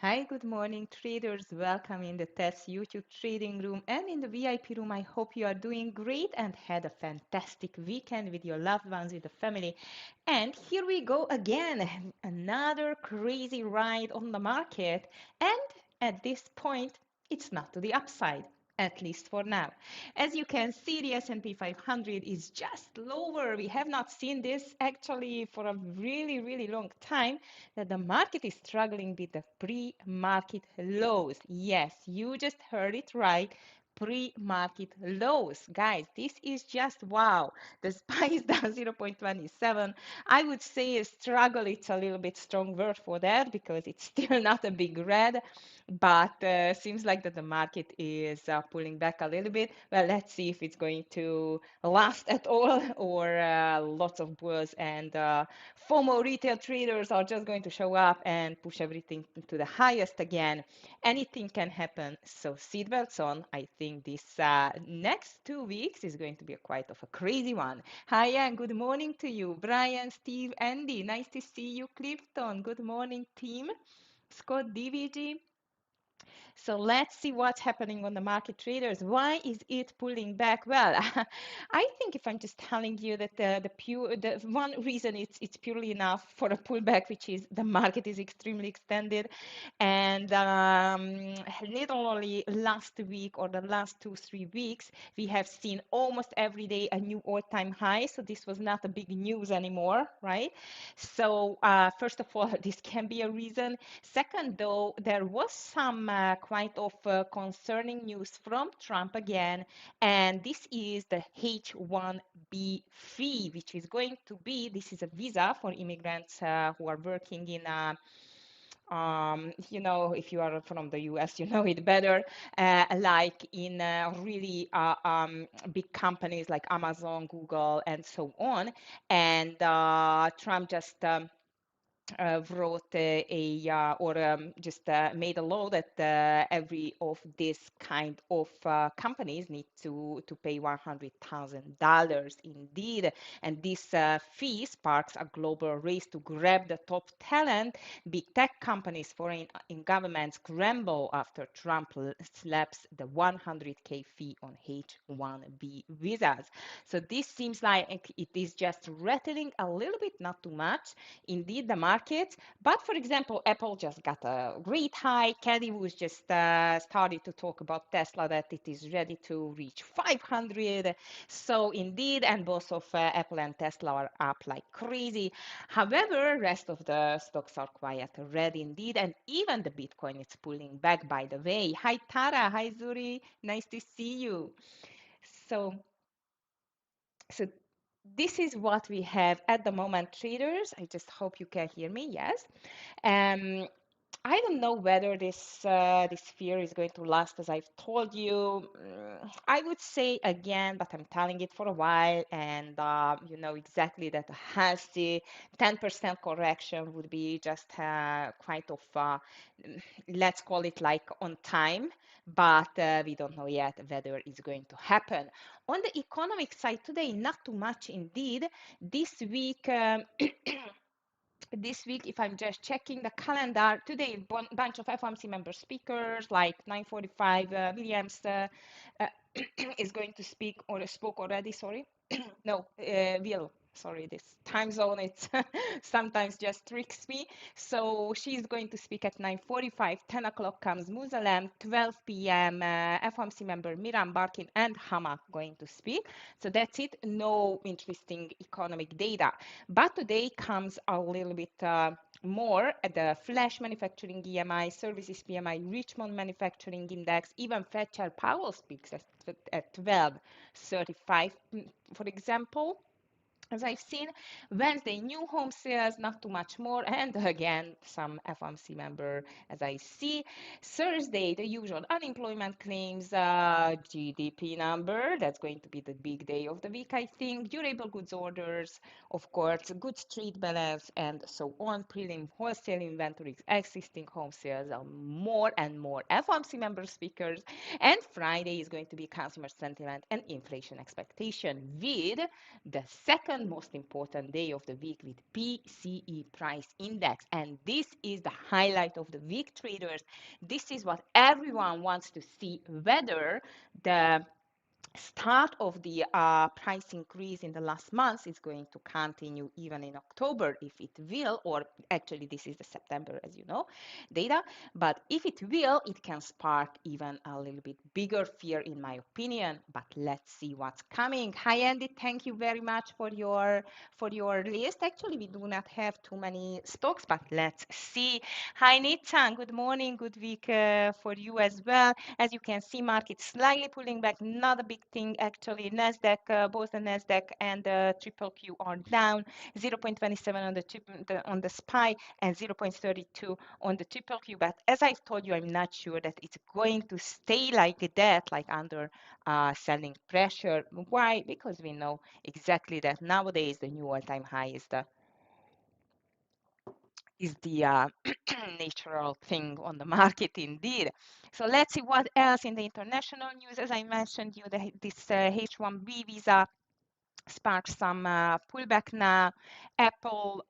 Hi, good morning, traders. Welcome in the TEFS YouTube trading room and in the VIP room. I hope you are doing great and had a fantastic weekend with your loved ones, with the family. And here we go again, another crazy ride on the market. And at this point, it's not to the upside, at least for now. As you can see, the S&P 500 is just lower. We have not seen this actually for a really, really long time, that the market is struggling with the pre-market lows. Yes, you just heard it right. Pre-market lows. Guys, this is just wow. The SPY is down 0.27. I would say a struggle, it's a little bit strong word for that because it's still not a big red, but seems like that the market is pulling back a little bit. Well, let's see if it's going to last at all or lots of bulls and FOMO retail traders are just going to show up and push everything to the highest again. Anything can happen. So seatbelts on. I think this next 2 weeks is going to be quite of a crazy one. Hi, and good morning to you, Brian, Steve, Andy. Nice to see you, Clifton. Good morning, team. Scott, DVG. So let's see what's happening on the market traders. Why is it pulling back? Well, I think if I'm just telling you that the one reason it's purely enough for a pullback, which is the market is extremely extended, and literally last week or the last 2-3 weeks, we have seen almost every day a new all-time high. So this was not a big news anymore, right? So first of all, this can be a reason. Second, though, there was some quite of concerning news from Trump again, and this is the H-1B fee, which is going to be, this is a visa for immigrants who are working in if you are from the US, you know it better, like in really big companies like Amazon, Google, and so on. And Trump just wrote or just made a law that every of these kind of companies need to pay $100,000 indeed, and this fee sparks a global race to grab the top talent. Big tech companies, foreign in governments scramble after Trump slaps the 100K fee on H-1B visas. So this seems like it is just rattling a little bit, not too much. Indeed, the market. But for example, Apple just got a great high. Caddy was just started to talk about Tesla that it is ready to reach 500. So indeed, and both of Apple and Tesla are up like crazy. However, rest of the stocks are quite red indeed, and even the Bitcoin is pulling back. By the way, hi Tara, hi Zuri, nice to see you. So so this is what we have at the moment, traders. I just hope you can hear me. Yes. Um, I don't know whether this fear is going to last, as I've told you. I would say again, but I'm telling it for a while, and you know exactly that a healthy 10% correction would be just quite of, let's call it like on time, but we don't know yet whether it's going to happen. On the economic side today, not too much indeed. This week. This week, if I'm just checking the calendar, today bunch of FOMC member speakers like 9:45. Williams uh, is going to speak or spoke already. Sorry, no, will. Sorry, this time zone it sometimes just tricks me. So she's going to speak at 9:45. 10 o'clock comes Muzalem. 12 p.m. FOMC member Miran Barkin and Hama going to speak. So that's it. No interesting economic data. But today comes a little bit more at the flash manufacturing EMI, services PMI, Richmond manufacturing index, even Fed Chair Powell speaks at 12:35, for example. As I've seen, Wednesday, new home sales, not too much more, and again, some FOMC member, as I see. Thursday, the usual unemployment claims, GDP number, that's going to be the big day of the week, I think. Durable goods orders, of course, goods trade balance, and so on. Prelim wholesale inventories, existing home sales, more and more FOMC member speakers. And Friday is going to be consumer sentiment and inflation expectation with the second second most important day of the week with PCE price index. And this is the highlight of the week, traders. This is what everyone wants to see, whether the start of the price increase in the last month is going to continue even in October, if it will, or actually this is the September, as you know, data. But if it will, it can spark even a little bit bigger fear, in my opinion. But let's see what's coming. Hi, Andy. Thank you very much for your list. Actually, we do not have too many stocks, but let's see. Hi, Nitsan. Good morning. Good week for you as well. As you can see, market slightly pulling back. Not a big thing actually. Nasdaq, both the Nasdaq and the triple Q are down. 0.27 on the SPY and 0.32 on the triple Q. But as I've told you, I'm not sure that it's going to stay like that, like under selling pressure. Why? Because we know exactly that nowadays the new all-time high is the natural thing on the market indeed. So let's see what else in the international news. As I mentioned you, this H-1B visa sparked some pullback now. Apple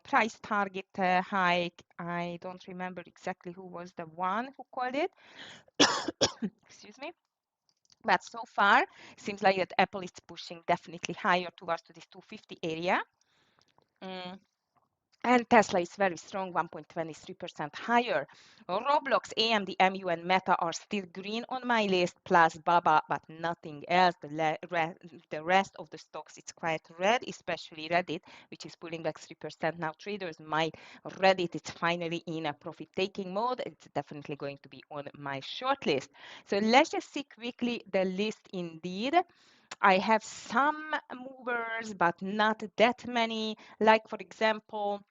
price target hike. I don't remember exactly who was the one who called it. Excuse me. But so far, seems like that Apple is pushing definitely higher towards to this 250 area. Mm. And Tesla is very strong, 1.23% higher. Roblox, AMD, MU, and Meta are still green on my list, plus Baba, but nothing else. The rest of the stocks, it's quite red, especially Reddit, which is pulling back 3%. Now, traders, my Reddit is finally in a profit-taking mode. It's definitely going to be on my short list. So let's just see quickly the list indeed. I have some movers, but not that many. Like, for example,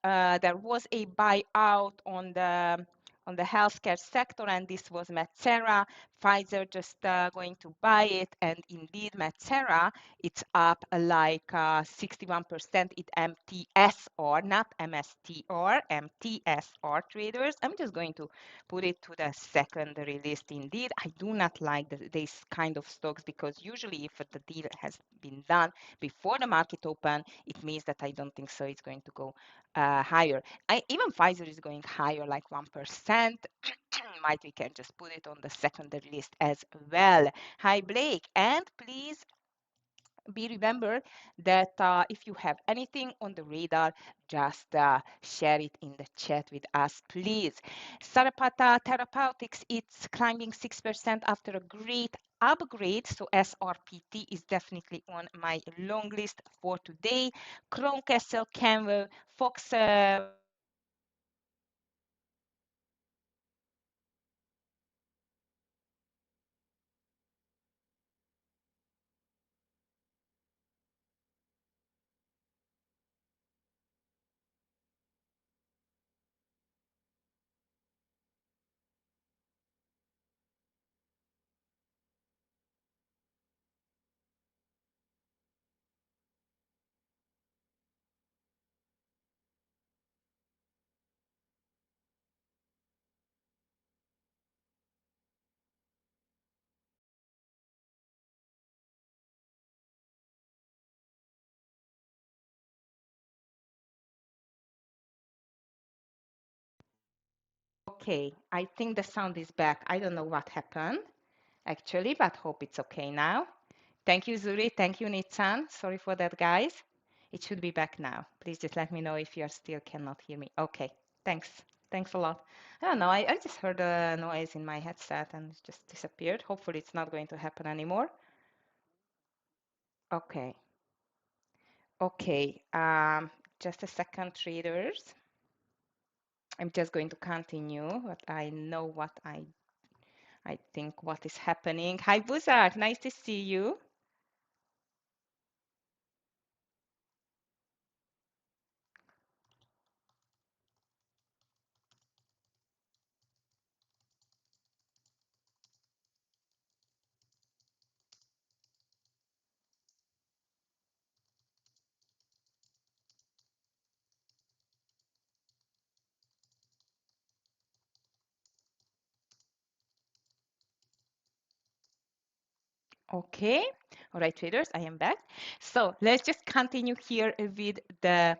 there was a buyout on the healthcare sector, and this was Metsera. Pfizer just going to buy it, and indeed Metsera, it's up like 61%. It MTSR, not MSTR, MTSR traders. I'm just going to put it to the secondary list. Indeed, I do not like these kind of stocks, because usually if the deal has been done before the market open, it means that I don't think so it's going to go higher. Even Pfizer is going higher, like 1%. Might we can just put it on the secondary list as well. Hi, Blake. And please be remember that if you have anything on the radar, just share it in the chat with us, please. Sarapata Therapeutics, it's climbing 6% after a great upgrade. So SRPT is definitely on my long list for today. Chrome Castle, Canva, Fox. Okay, I think the sound is back. I don't know what happened actually, but hope it's okay now. Thank you, Zuri. Thank you, Nitsan. Sorry for that, guys. It should be back now. Please just let me know if you still cannot hear me. Okay, thanks. Thanks a lot. I don't know. I just heard a noise in my headset and it just disappeared. Hopefully, it's not going to happen anymore. Okay. Okay. Just a second, traders. I'm just going to continue, but I know what I think what is happening. Hi, Buzak. Nice to see you. Okay, All right, traders, I am back. So let's just continue here with the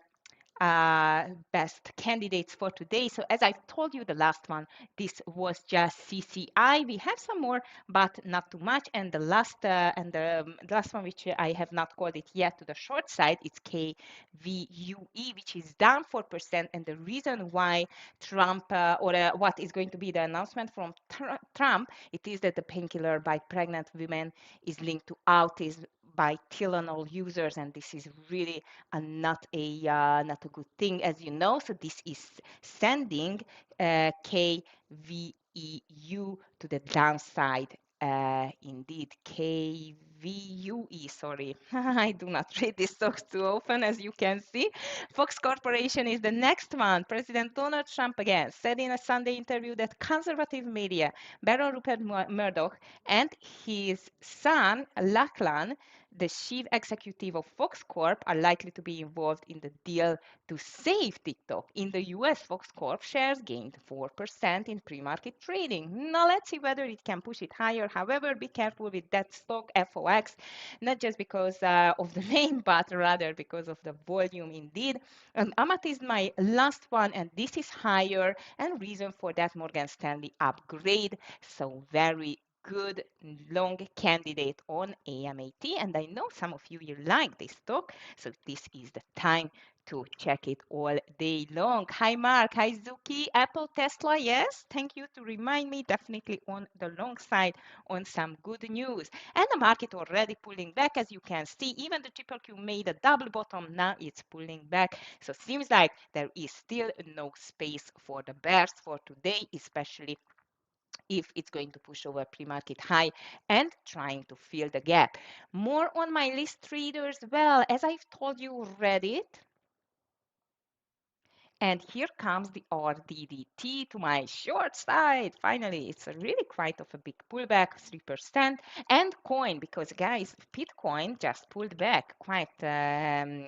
best candidates for today. So as I told you, the last one, this was just CCI. We have some more, but not too much. And the last one, which I have not called it yet to the short side, it's KVUE, which is down 4%. And the reason why Trump what is going to be the announcement from Trump, it is that the painkiller by pregnant women is linked to autism by Tylenol users, and this is really not a good thing, as you know. So this is sending KVEU to the downside. Indeed, KVUE, sorry. I do not read these stocks too often, as you can see. Fox Corporation is the next one. President Donald Trump again said in a Sunday interview that conservative media, Baron Rupert Murdoch and his son, Lachlan, the chief executive of Fox Corp, are likely to be involved in the deal to save TikTok. In the US, Fox Corp shares gained 4% in pre-market trading. Now let's see whether it can push it higher. However, be careful with that stock, FOX, not just because of the name, but rather because of the volume indeed. Amat is my last one, and this is higher, and reason for that, Morgan Stanley upgrade. So very good long candidate on AMAT, and I know some of you like this stock, so this is the time to check it all day long. Hi Mark, hi Zuki, Apple, Tesla, yes, thank you to remind me, definitely on the long side on some good news. And the market already pulling back, as you can see, even the triple Q made a double bottom, now it's pulling back, so seems like there is still no space for the bears for today, especially if it's going to push over pre-market high and trying to fill the gap. More on my list, traders. Well, as I've told you, Reddit. And here comes the RDDT to my short side. Finally, it's a really quite of a big pullback, 3%. And coin, because guys, Bitcoin just pulled back quite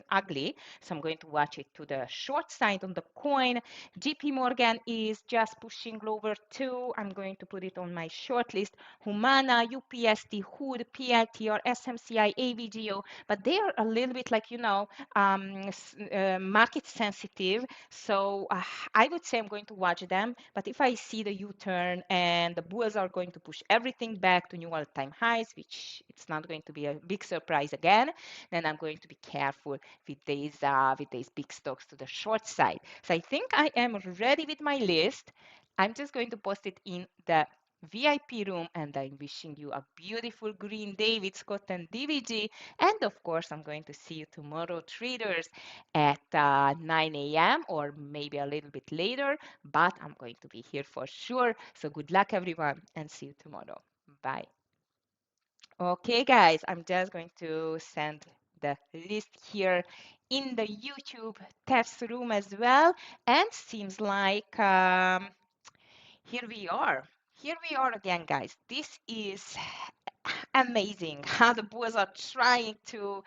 ugly. So I'm going to watch it to the short side on the coin. JP Morgan is just pushing lower too. I'm going to put it on my short list. Humana, UPST, Hood, PLTR, SMCI, AVGO, but they are a little bit like, market sensitive. So I would say I'm going to watch them. But if I see the U-turn and the bulls are going to push everything back to new all-time highs, which it's not going to be a big surprise again, then I'm going to be careful with these big stocks to the short side. So I think I am ready with my list. I'm just going to post it in the VIP room, and I'm wishing you a beautiful green day with Scott and DVG. And of course, I'm going to see you tomorrow, traders, at 9 a.m. or maybe a little bit later, but I'm going to be here for sure. So good luck, everyone, and see you tomorrow. Bye. Okay, guys, I'm just going to send the list here in the YouTube test room as well. And seems like here we are. Here we are again, guys. This is amazing how the bulls are trying to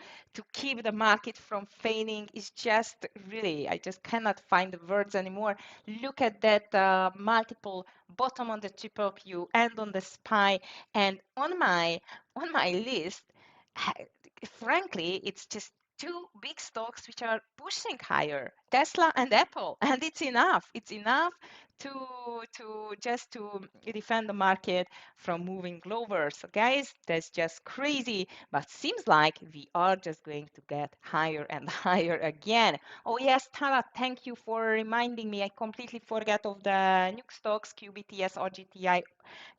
keep the market from failing. Is just really, I just cannot find the words anymore. Look at that multiple bottom on the triple Q and on the SPY, and on my list, frankly, it's just two big stocks which are pushing higher, Tesla and Apple, and it's enough. It's enough to to defend the market from moving lower. So guys, that's just crazy, but seems like we are just going to get higher and higher again. Oh yes, Tara, thank you for reminding me. I completely forgot of the nuke stocks, QBTS or GTI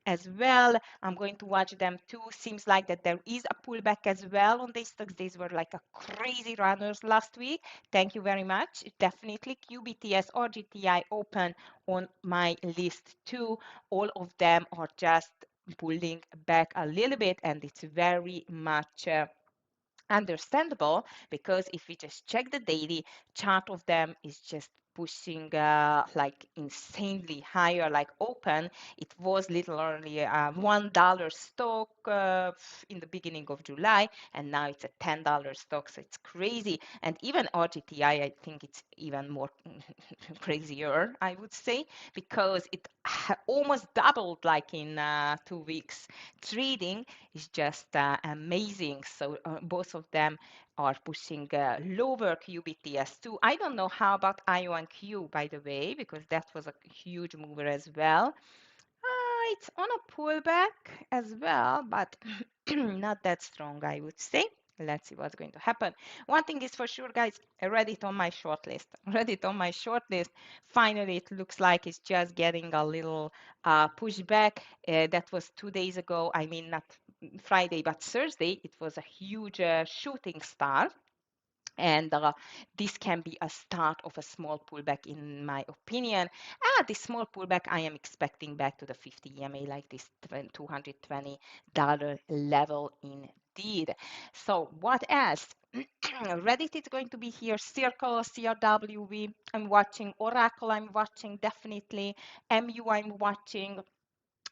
as well. I'm going to watch them too. Seems like that there is a pullback as well on these stocks. These were like a crazy runners last week. Thank you very much. Definitely QBTS or GTI open on my list too. All of them are just pulling back a little bit, and it's very much understandable, because if we just check the daily chart of them, is just pushing like insanely higher, like open. It was literally a $1 stock in the beginning of July, and now it's a $10 stock. So it's crazy. And even RGTI, I think it's even more crazier, I would say, because it almost doubled like in 2 weeks. Trading is just amazing. So both of them are pushing lower QBTS2. I don't know how about IONQ, by the way, because that was a huge mover as well. It's on a pullback as well, but not that strong, I would say. Let's see what's going to happen. One thing is for sure, guys, I read it on my shortlist. Read it on my shortlist. Finally, it looks like it's just getting a little pushback. That was 2 days ago. I mean, not Friday, but Thursday. It was a huge shooting star. And this can be a start of a small pullback, in my opinion. This small pullback, I am expecting back to the 50 EMA, like this $220 level indeed. So what else? Reddit is going to be here. Circle, CRWV, I'm watching. Oracle, I'm watching definitely. MU, I'm watching.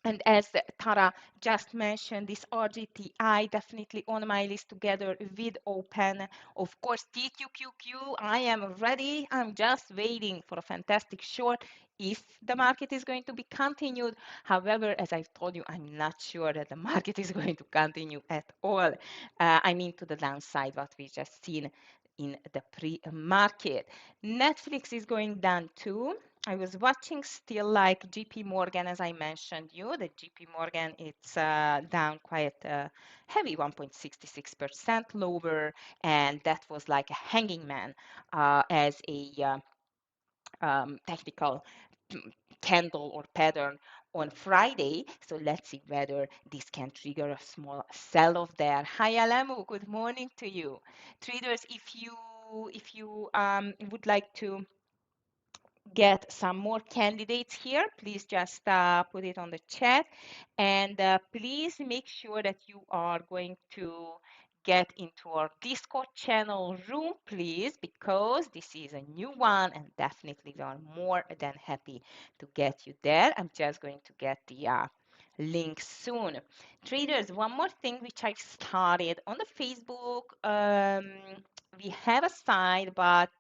And as Tara just mentioned, this RGTI definitely on my list together with Open. Of course, TQQQ, I am ready. I'm just waiting for a fantastic short if the market is going to be continued. However, as I've told you, I'm not sure that the market is going to continue at all. I mean, to the downside, what we just seen in the pre-market. Netflix is going down too. I was watching still like JP Morgan, as I mentioned you. The JP Morgan, it's down quite heavy, 1.66% lower, and that was like a hanging man as a technical candle or pattern on Friday. So let's see whether this can trigger a small sell-off there. Hi, Alamu. Good morning to you, traders. If you would like to get some more candidates here, please just put it on the chat. And please make sure that you are going to get into our Discord channel room, please, because this is a new one and definitely we are more than happy to get you there. I'm just going to get the link soon. Traders, one more thing which I started on the Facebook. We have a site, but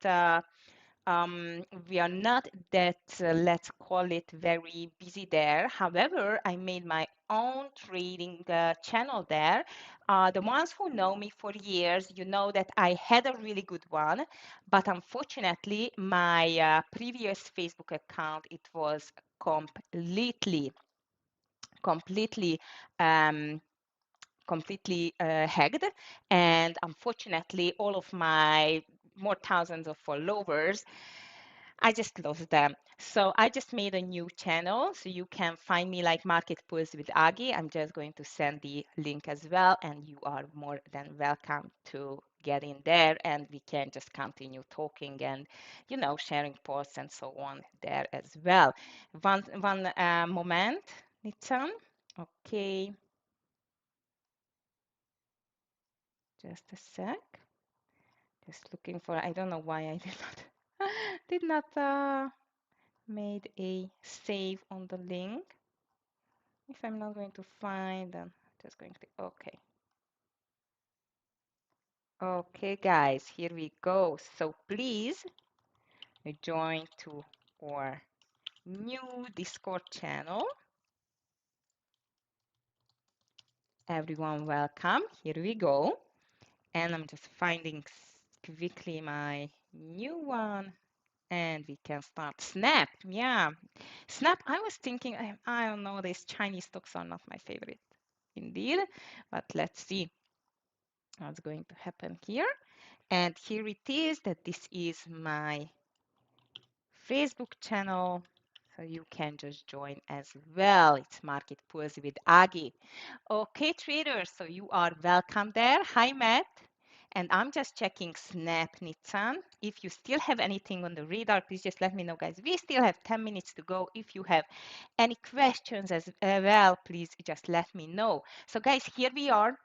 we are not that, let's call it, very busy there. However, I made my own trading channel there. The ones who know me for years, you know that I had a really good one, but unfortunately, my previous Facebook account, it was completely um, hacked, and unfortunately all of my more thousands of followers, I just lost them. So I just made a new channel, so you can find me like Market Pulse with Agi. I'm just going to send the link as well, and you are more than welcome to get in there, and we can just continue talking and, sharing posts and so on there as well. One moment, Nitsan. Okay, just a sec. Just looking for, I don't know why I did not made a save on the link. If I'm not going to find, then just going to, okay. Okay, guys, here we go. So please join to our new Discord channel. Everyone, welcome. Here we go. And I'm just finding quickly my new one. And we can start. Snap, yeah. Snap, I was thinking, I don't know, these Chinese stocks are not my favorite indeed, but let's see what's going to happen here. And here it is, that this is my Facebook channel. So you can just join as well. It's Market Pulse with Agi. Okay, traders, so you are welcome there. Hi, Matt. And I'm just checking Snap, Nitsan. If you still have anything on the radar, please just let me know, guys. We still have 10 minutes to go. If you have any questions as well, please just let me know. So, guys, here we are.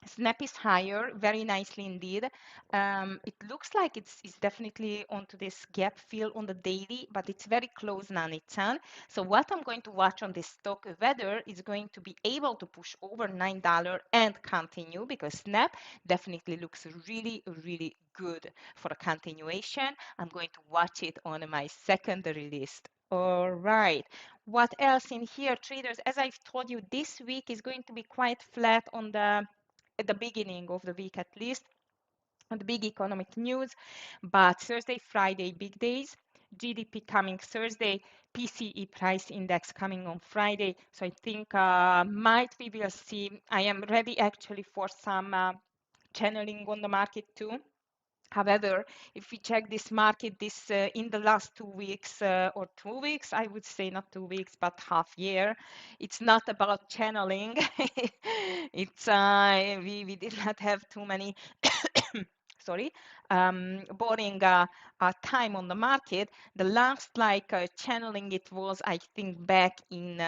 Snap is higher, very nicely indeed. It looks like it's definitely onto this gap fill on the daily, but it's very close now, Nitsan. So what I'm going to watch on this stock, whether it's going to be able to push over $9 and continue, because Snap definitely looks really, really good for a continuation. I'm going to watch it on my secondary list. All right. What else in here, traders? As I've told you, this week is going to be quite flat on the at the beginning of the week at least, on the big economic news. But Thursday, Friday, big days. GDP coming Thursday, PCE price index coming on Friday. So I think might we will see. I am ready actually for some channeling on the market too. However, if we check this market, this in the last 2 weeks or 2 weeks, I would say not 2 weeks, but half year, it's not about channeling. It's we did not have too many sorry, boring time on the market. The last like channeling it was, I think, back in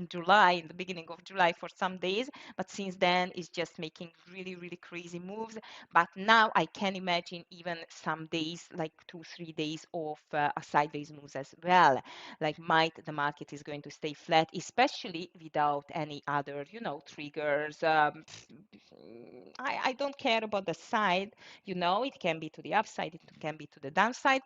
July, in the beginning of July for some days. But since then, it's just making really, really crazy moves. But now I can imagine even some days, like 2, 3 days of a sideways moves as well. Like might the market is going to stay flat, especially without any other, triggers. I don't care about the side, it can be to the upside, it can be to the downside,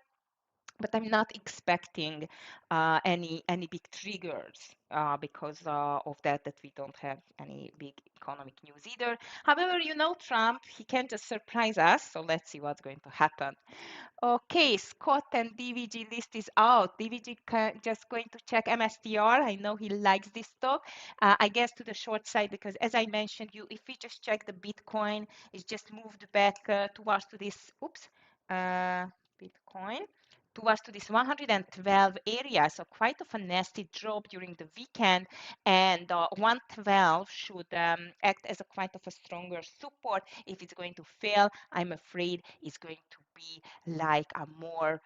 but I'm not expecting any big triggers because of that we don't have any big economic news either. However, Trump, he can just surprise us, so let's see what's going to happen. Okay, Scott and DVG list is out. DVG just going to check MSTR. I know he likes this stock. I guess to the short side because, as I mentioned, if we just check the Bitcoin, it's just moved back towards to this. Oops, Bitcoin towards to this 112 area. So quite of a nasty drop during the weekend, and 112 should act as a quite of a stronger support. If it's going to fail, I'm afraid it's going to be like a more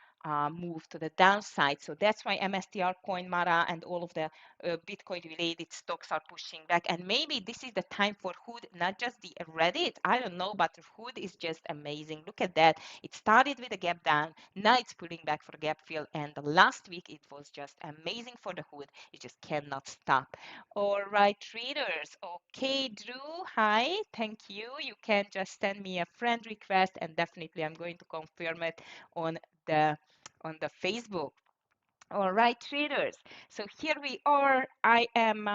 move to the downside. So that's why MSTR, CoinMara, and all of the Bitcoin related stocks are pushing back. And maybe this is the time for Hood, not just the Reddit. I don't know, but Hood is just amazing. Look at that. It started with a gap down. Now it's pulling back for a gap fill. And the last week it was just amazing for the Hood. It just cannot stop. All right, traders. Okay, Drew, hi. Thank you. You can just send me a friend request and definitely I'm going to confirm it on the Facebook. All right, traders. So here we are. I am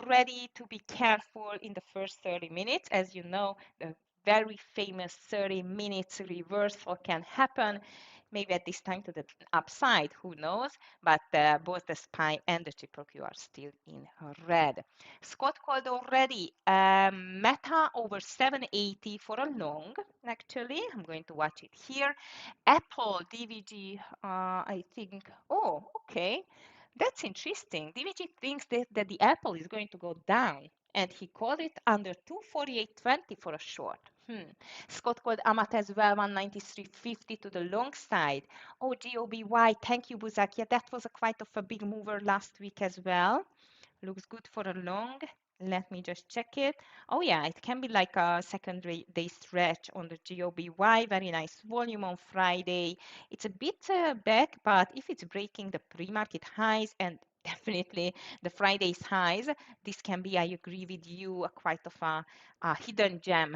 ready to be careful in the first 30 minutes. As you know, the very famous 30 minutes reversal can happen. Maybe at this time to the upside, who knows? But both the SPY and the triple Q are still in red. Scott called already Meta over 780 for a long, actually. I'm going to watch it here. Apple DVG, I think. Oh, okay. That's interesting. DVG thinks that the Apple is going to go down, and he called it under 248.20 for a short. Scott called Amat as well, 193.50 to the long side. Oh, GOBY, thank you, Buzak. Yeah, that was a quite of a big mover last week as well. Looks good for a long. Let me just check it. Oh yeah, it can be like a secondary day stretch on the GOBY. Very nice volume on Friday. It's a bit back, but if it's breaking the pre-market highs and definitely the Friday's highs, this can be, I agree with you, a quite of a hidden gem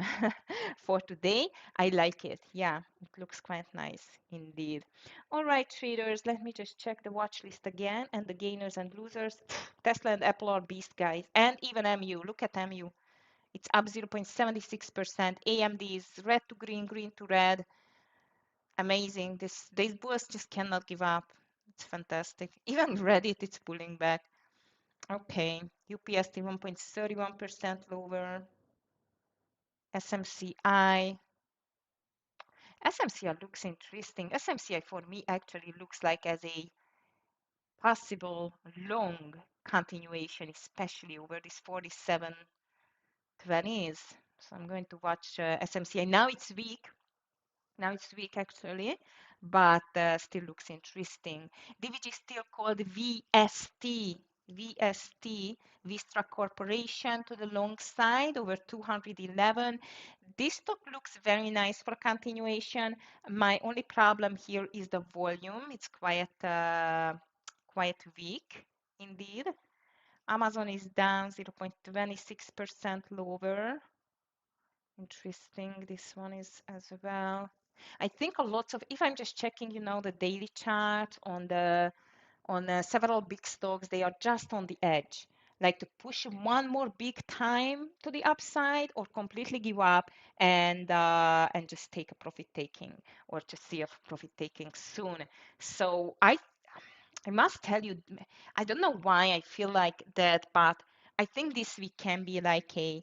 for today. I like it. Yeah, it looks quite nice indeed. All right, traders, let me just check the watch list again and the gainers and losers. Tesla and Apple are beast, guys. And even MU. Look at MU. It's up 0.76%. AMD is red to green, green to red. Amazing. These bulls just cannot give up. It's fantastic. Even Reddit, it's pulling back. Okay. UPST 1.31% lower. SMCI. SMCI looks interesting. SMCI for me actually looks like as a possible long continuation, especially over this 47.20s. So I'm going to watch SMCI. Now it's weak. Now it's weak actually, but still looks interesting. DVG still called VST. VST, Vistra Corporation to the long side over 211. This stock looks very nice for continuation. My only problem here is the volume. It's quite weak indeed. Amazon is down 0.26% lower. Interesting. This one is as well. I think a lot of, if I'm just checking, the daily chart on several big stocks, they are just on the edge, like to push one more big time to the upside or completely give up and just take a profit taking or to see a profit taking soon. So I must tell you, I don't know why I feel like that, but I think this week can be like a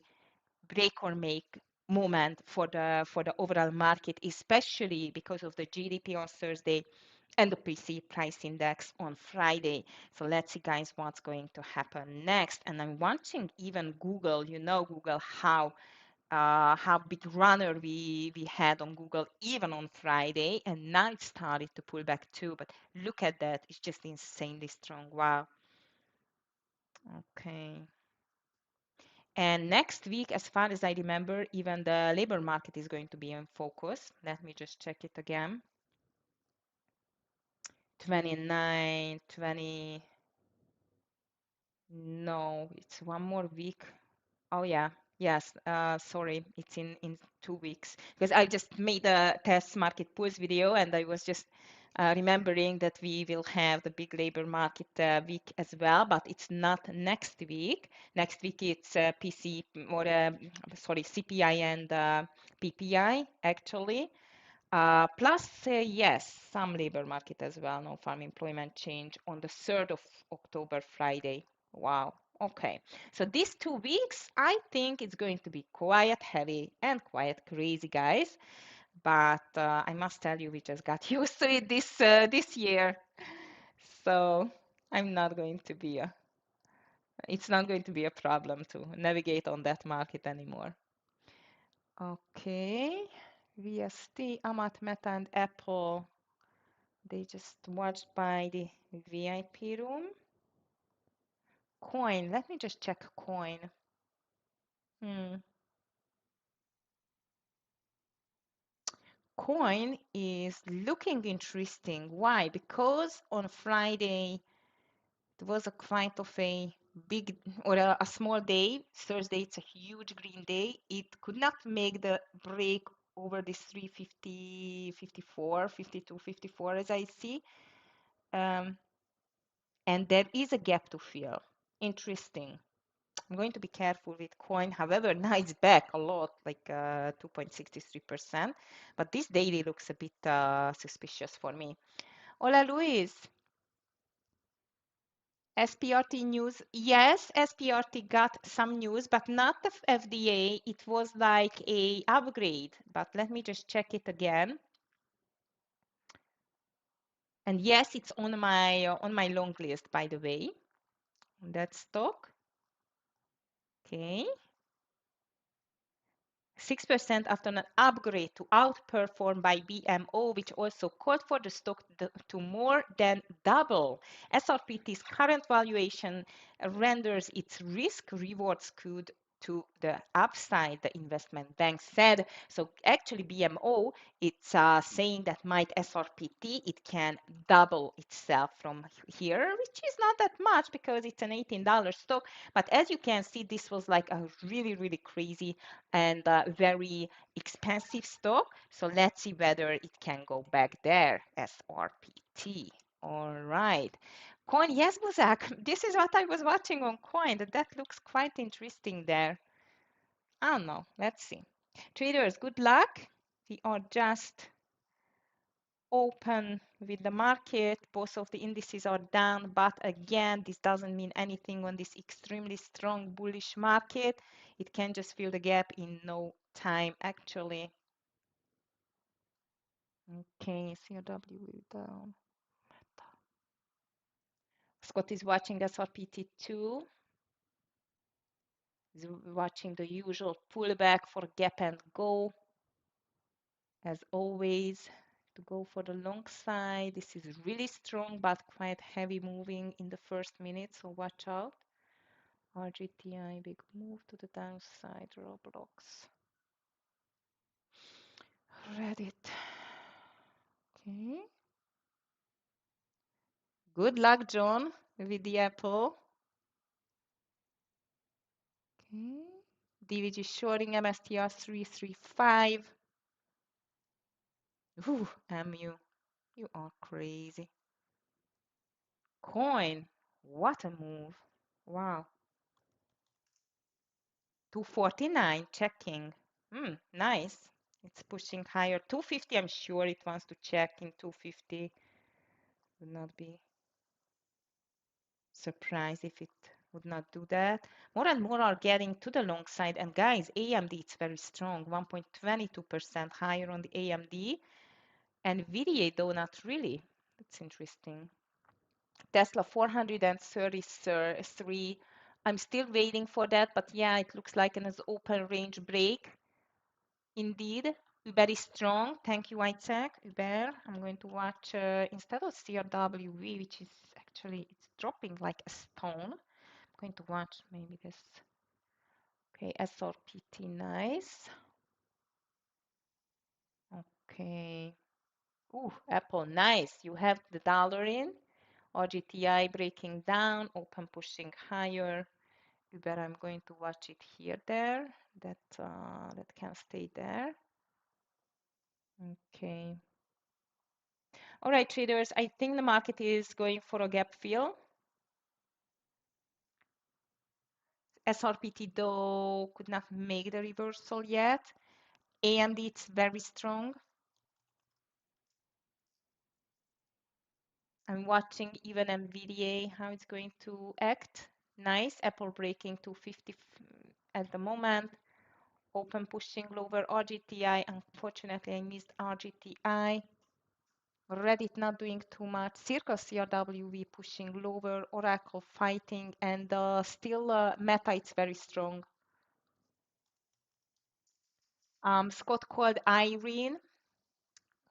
break or make moment for the overall market, especially because of the GDP on Thursday and the PCE price index on Friday. So let's see, guys, what's going to happen next. And I'm watching even Google. Google, how big runner we had on Google even on Friday, and now it started to pull back too. But look at that; it's just insanely strong. Wow. Okay. And next week, as far as I remember, even the labor market is going to be in focus. Let me just check it again. 29, 20. No, it's one more week. Oh yeah, yes. Sorry, it's in 2 weeks because I just made a test market pulse video and I was just remembering that we will have the big labor market week as well, but it's not next week. Next week it's PC or sorry, CPI and PPI actually. Plus, yes, some labor market as well, no farm employment change on the 3rd of October, Friday. Wow. Okay. So these 2 weeks, I think it's going to be quite heavy and quite crazy, guys. But I must tell you, we just got used to it this year. So I'm not going to be it's not going to be a problem to navigate on that market anymore. Okay. VST, Amat, Meta, and Apple. They just watched by the VIP room. Coin. Let me just check coin. Hmm. Coin is looking interesting. Why? Because on Friday it was a quite of a big or a small day. Thursday it's a huge green day. It could not make the break over this 350, 54, 52, 54 as I see. Um, and there is a gap to fill. Interesting. I'm going to be careful with coin. However, now it's back a lot, like 2.63%. But this daily looks a bit suspicious for me. Hola, Luis. SPRT news. Yes, SPRT got some news, but not the FDA. It was like a upgrade. But let me just check it again. And yes, it's on my long list, by the way. That stock. Okay. 6% after an upgrade to outperform by BMO, which also called for the stock to more than double. SRPT's current valuation renders its risk reward skewed to the upside, the investment bank said. So actually BMO, it's saying that might SRPT, it can double itself from here, which is not that much because it's an $18 stock. But as you can see, this was like a really, really crazy and very expensive stock. So let's see whether it can go back there, SRPT. All right. Coin, yes, Buzak. This is what I was watching on Coin. That looks quite interesting there. I don't know. Let's see. Traders, good luck. We are just open with the market. Both of the indices are down, but again, this doesn't mean anything on this extremely strong bullish market. It can just fill the gap in no time, actually. Okay, CRW down. Scott is watching SRPT2. He's watching the usual pullback for gap and go, as always. To go for the long side. This is really strong, but quite heavy moving in the first minute, so watch out. RGTI, big move to the downside, Roblox. Reddit. Okay. Good luck, John, with the Apple. Okay. DVG shorting MSTR 335. Ooh, MU, you are crazy. Coin, what a move. Wow. 249 checking. Nice. It's pushing higher. 250, I'm sure it wants to check in 250. Would not be surprised if it would not do that. More and more are getting to the long side. And guys, AMD, it's very strong. 1.22% higher on the AMD. And VDA, though, not really. That's interesting. Tesla 433. I'm still waiting for that, but yeah, it looks like an open range break. Indeed, Uber is strong. Thank you, Isaac. Uber. I'm going to watch instead of CRWV, which is actually it's dropping like a stone. I'm going to watch maybe this. Okay, SRPT, nice. Okay. Ooh, Apple, nice. You have the dollar in. RGTI breaking down, open pushing higher. Uber, I'm going to watch it here, there. That can stay there. Okay. All right, traders, I think the market is going for a gap fill. SRPT, though, could not make the reversal yet. AMD, it's very strong. I'm watching even NVDA, how it's going to act. Nice. Apple breaking 250 at the moment. Open pushing lower RGTI. Unfortunately, I missed RGTI. Reddit not doing too much. Circle CRWV pushing lower. Oracle fighting. And still Meta, it's very strong. Scott called Irene.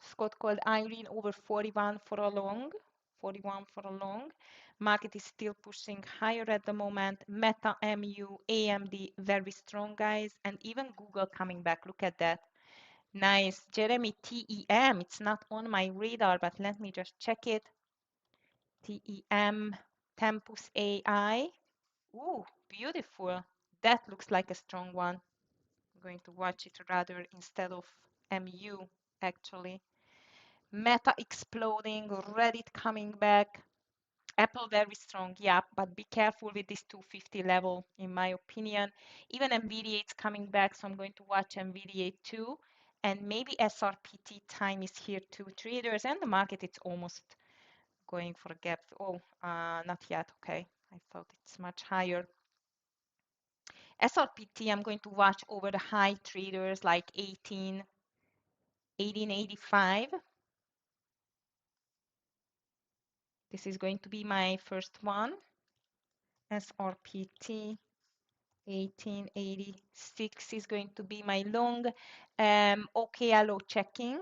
Scott called Irene over 41 for a long. 41 for a long. Market is still pushing higher at the moment. Meta, MU, AMD, very strong, guys. And even Google coming back. Look at that. Nice. Jeremy, TEM. It's not on my radar, but let me just check it. TEM, Tempus AI. Ooh, beautiful. That looks like a strong one. I'm going to watch it rather instead of MU, actually. Meta exploding, Reddit coming back. Apple very strong, yeah, but be careful with this 250 level, in my opinion. Even NVIDIA is coming back, so I'm going to watch NVIDIA too. And maybe SRPT time is here too. Traders and the market, it's almost going for a gap. Oh, not yet. Okay, I thought it's much higher. SRPT, I'm going to watch over the high traders like 1885. This is going to be my first one. SRPT 1886 is going to be my long. OKLO checking.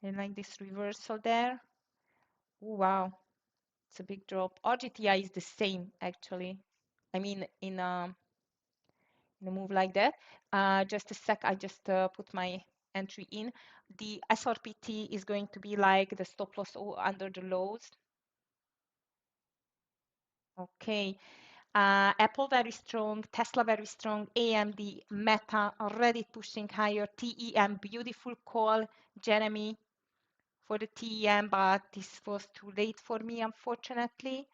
I like this reversal there. Ooh, wow, it's a big drop. RGTI is the same actually. I mean, in a move like that. Just a sec, I just put my entry in. The SRPT is going to be like the stop loss under the lows. Okay. Apple very strong, Tesla very strong, AMD, Meta already pushing higher, TEM, beautiful call, Jeremy, for the TEM, but this was too late for me, unfortunately.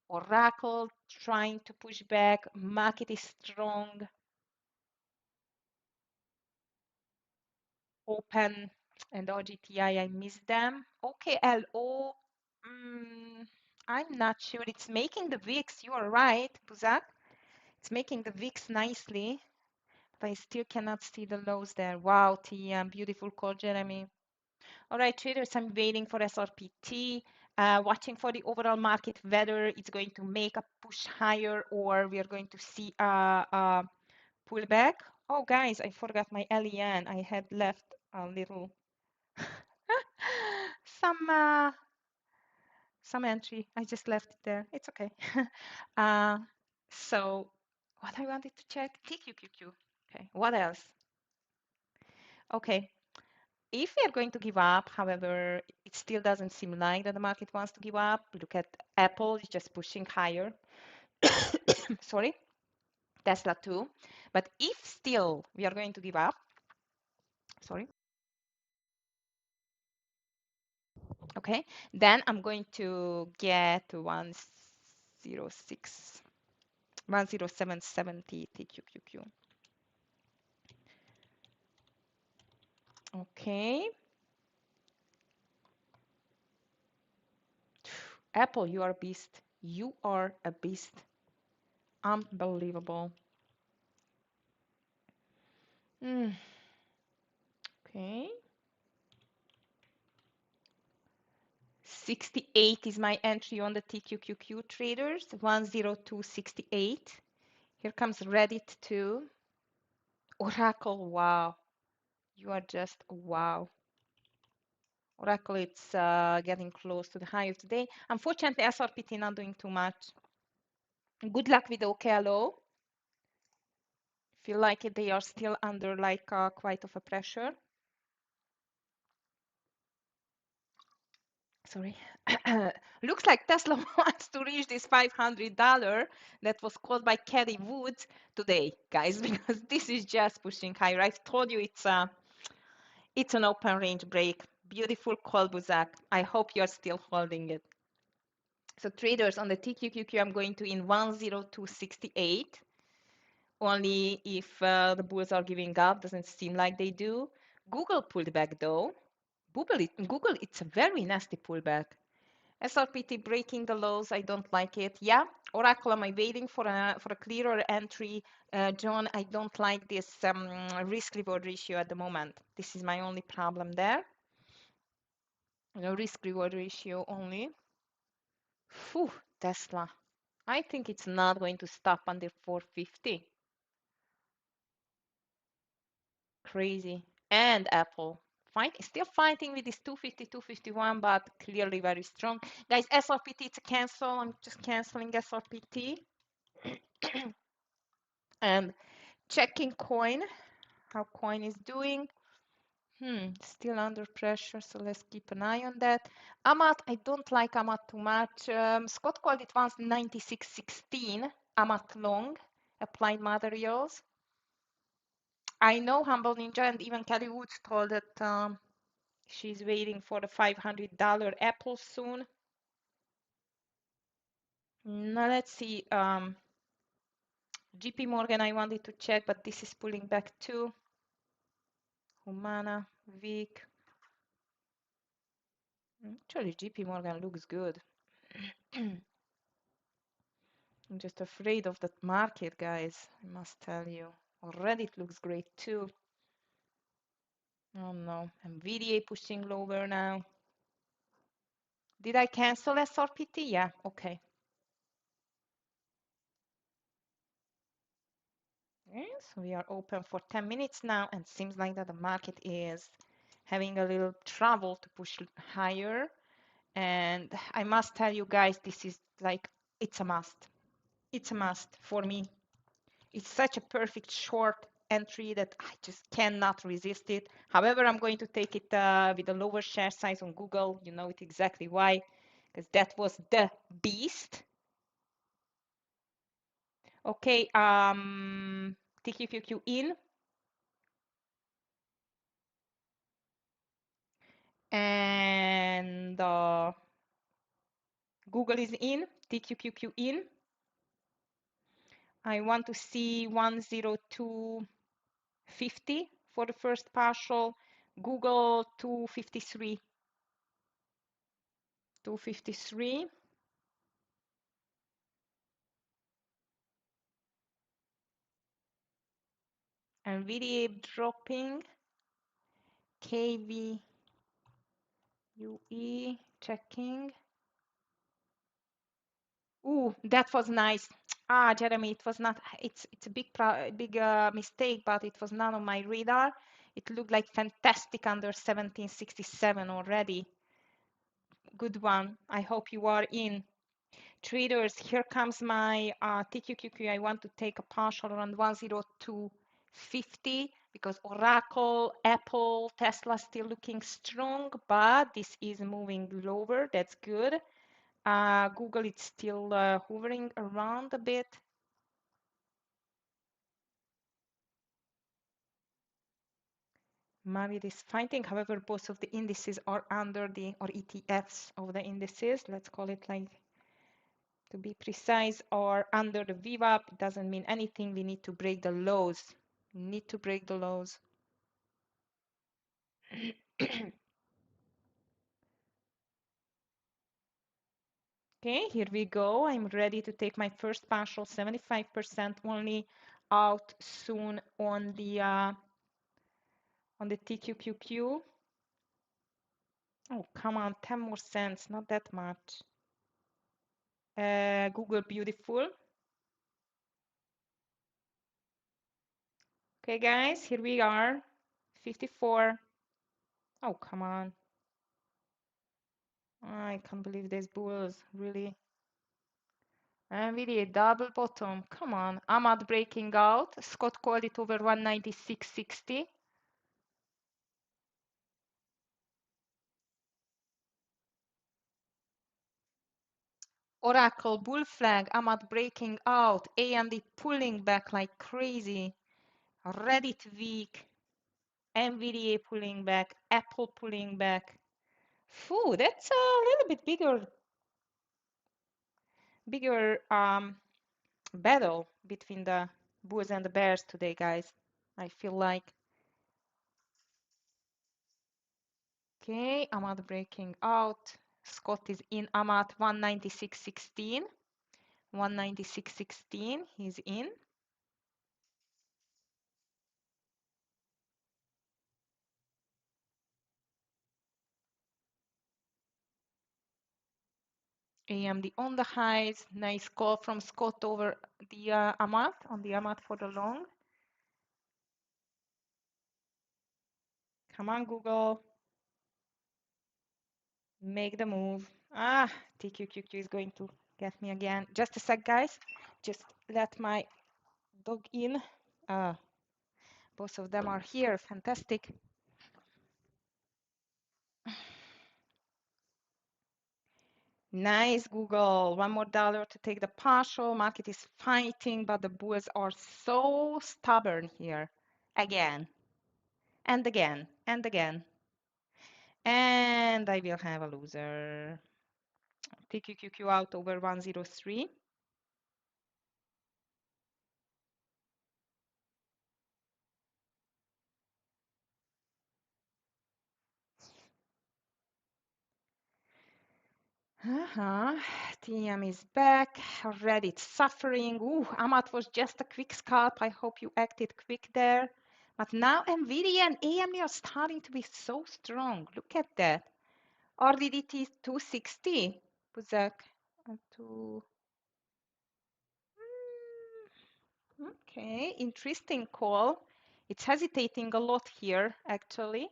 Oracle trying to push back, market is strong, open, and OGTI, I missed them. OKLO, I'm not sure, it's making the VIX, you are right, Buzak. It's making the VIX nicely, but I still cannot see the lows there. Wow, TM, beautiful call, Jeremy. All right, traders, I'm waiting for SRPT, watching for the overall market, whether it's going to make a push higher or we are going to see a pullback. Oh, guys, I forgot my LEN. I had left a little some uh, some entry. I just left it there. It's okay. uh, so what I wanted to check, TQQQ. Okay, what else? Okay, if we are going to give up, however, it still doesn't seem like that the market wants to give up. Look at Apple, it's just pushing higher. Sorry, Tesla too. But if still we are going to give up, sorry, okay, then I'm going to get 106, 10770 TQQQ. Okay. Apple, you are a beast. You are a beast. Unbelievable. Okay. 68 is my entry on the TQQQ traders. 10268. Here comes Reddit too. Oracle, wow. You are just wow. Oracle, it's getting close to the high of today. Unfortunately, SRPT not doing too much. Good luck with OKLO. Feel like they are still under like quite of a pressure. Sorry. Looks like Tesla wants to reach this $500 that was called by Kelly Woods today, guys, because this is just pushing higher. I've told you it's an open range break. Beautiful call, Buzak. I hope you're still holding it. So traders on the TQQQ, I'm going to in 10268. Only if the bulls are giving up. Doesn't seem like they do. Google pulled back though. Google, it's a very nasty pullback. SRPT breaking the lows, I don't like it. Yeah, Oracle, am I waiting for a clearer entry? John, I don't like this risk-reward ratio at the moment. This is my only problem there. Risk-reward ratio only. Phew, Tesla. I think it's not going to stop under 450. Crazy. And Apple. Still fighting with this 250, 251, but clearly very strong. Guys, SRPT, it's a cancel. I'm just canceling SRPT. And checking coin, how coin is doing. Still under pressure, so let's keep an eye on that. Amat, I don't like Amat too much. Scott called it once 96.16, Amat long, applied materials. I know Humble Ninja and even Kelly Woods told that she's waiting for the $500 Apple soon. Now let's see. JP Morgan, I wanted to check, but this is pulling back too. Humana, weak. Actually, JP Morgan looks good. I'm just afraid of that market, guys. I must tell you. Already it looks great too. Oh no, NVIDIA pushing lower now. Did I cancel SRPT? Yeah, okay. So we are open for 10 minutes now, and seems like that the market is having a little trouble to push higher. And I must tell you guys, this is like, it's a must. It's a must for me. It's such a perfect short entry that I just cannot resist it. However, I'm going to take it with a lower share size on Google. You know it exactly why, because that was the beast. Okay, TQQQ in. And Google is in, TQQQ in. I want to see 10250 for the first partial. Google 253. 253. NVIDIA dropping. KVUE checking. Ooh, that was nice. Jeremy, it was not. It's a big mistake, but it was none on my radar. It looked like fantastic under 1767 already. Good one. I hope you are in. Traders, here comes my TQQQ. I want to take a partial around 102.50 because Oracle, Apple, Tesla still looking strong, but this is moving lower. That's good. Google, it's still hovering around a bit. Market is fighting. However, both of the indices are under the, or ETFs of the indices, let's call it like, to be precise, are under the VWAP. It doesn't mean anything. We need to break the lows. We need to break the lows. Okay, here we go. I'm ready to take my first partial, 75% only out soon on the TQQQ. Oh, come on, 10 more cents, not that much. Google, beautiful. Okay, guys, here we are, 54. Oh, come on. I can't believe these bulls, really. And really a double bottom. Come on. Ahmad breaking out. Scott called it over 196.60. Oracle bull flag. Ahmad breaking out. AMD pulling back like crazy. Reddit weak. NVDA pulling back. Apple pulling back. Phew, that's a little bit bigger battle between the bulls and the bears today, guys. I feel like. Okay, Ahmad breaking out. Scott is in Ahmad 196.16. 196.16, he's in. AMD on the highs. Nice call from Scott over the Ahmad, on the Ahmad for the long. Come on, Google. Make the move. Ah, TQQQ is going to get me again. Just a sec, guys. Just let my dog in. Both of them are here. Fantastic. Nice, Google. One more dollar to take the partial. Market is fighting, but the bulls are so stubborn here. Again, and again, and again. And I will have a loser. TQQQ out over 103. TM is back. Reddit suffering. Ooh, Amat was just a quick scalp. I hope you acted quick there. But now NVIDIA and AMD are starting to be so strong. Look at that. RDDT 260. Buzak. Two. Okay, interesting call. It's hesitating a lot here, actually.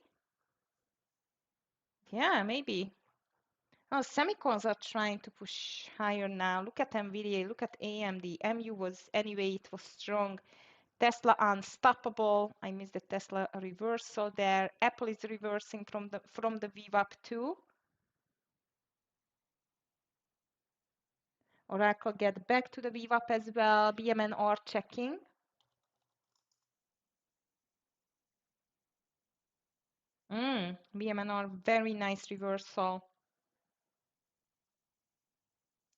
Yeah, maybe. Oh, semicons are trying to push higher now. Look at NVIDIA, look at AMD. MU was, anyway, it was strong. Tesla unstoppable. I missed the Tesla reversal there. Apple is reversing from the VWAP too. Oracle get back to the VWAP as well. BMNR checking. BMNR, very nice reversal.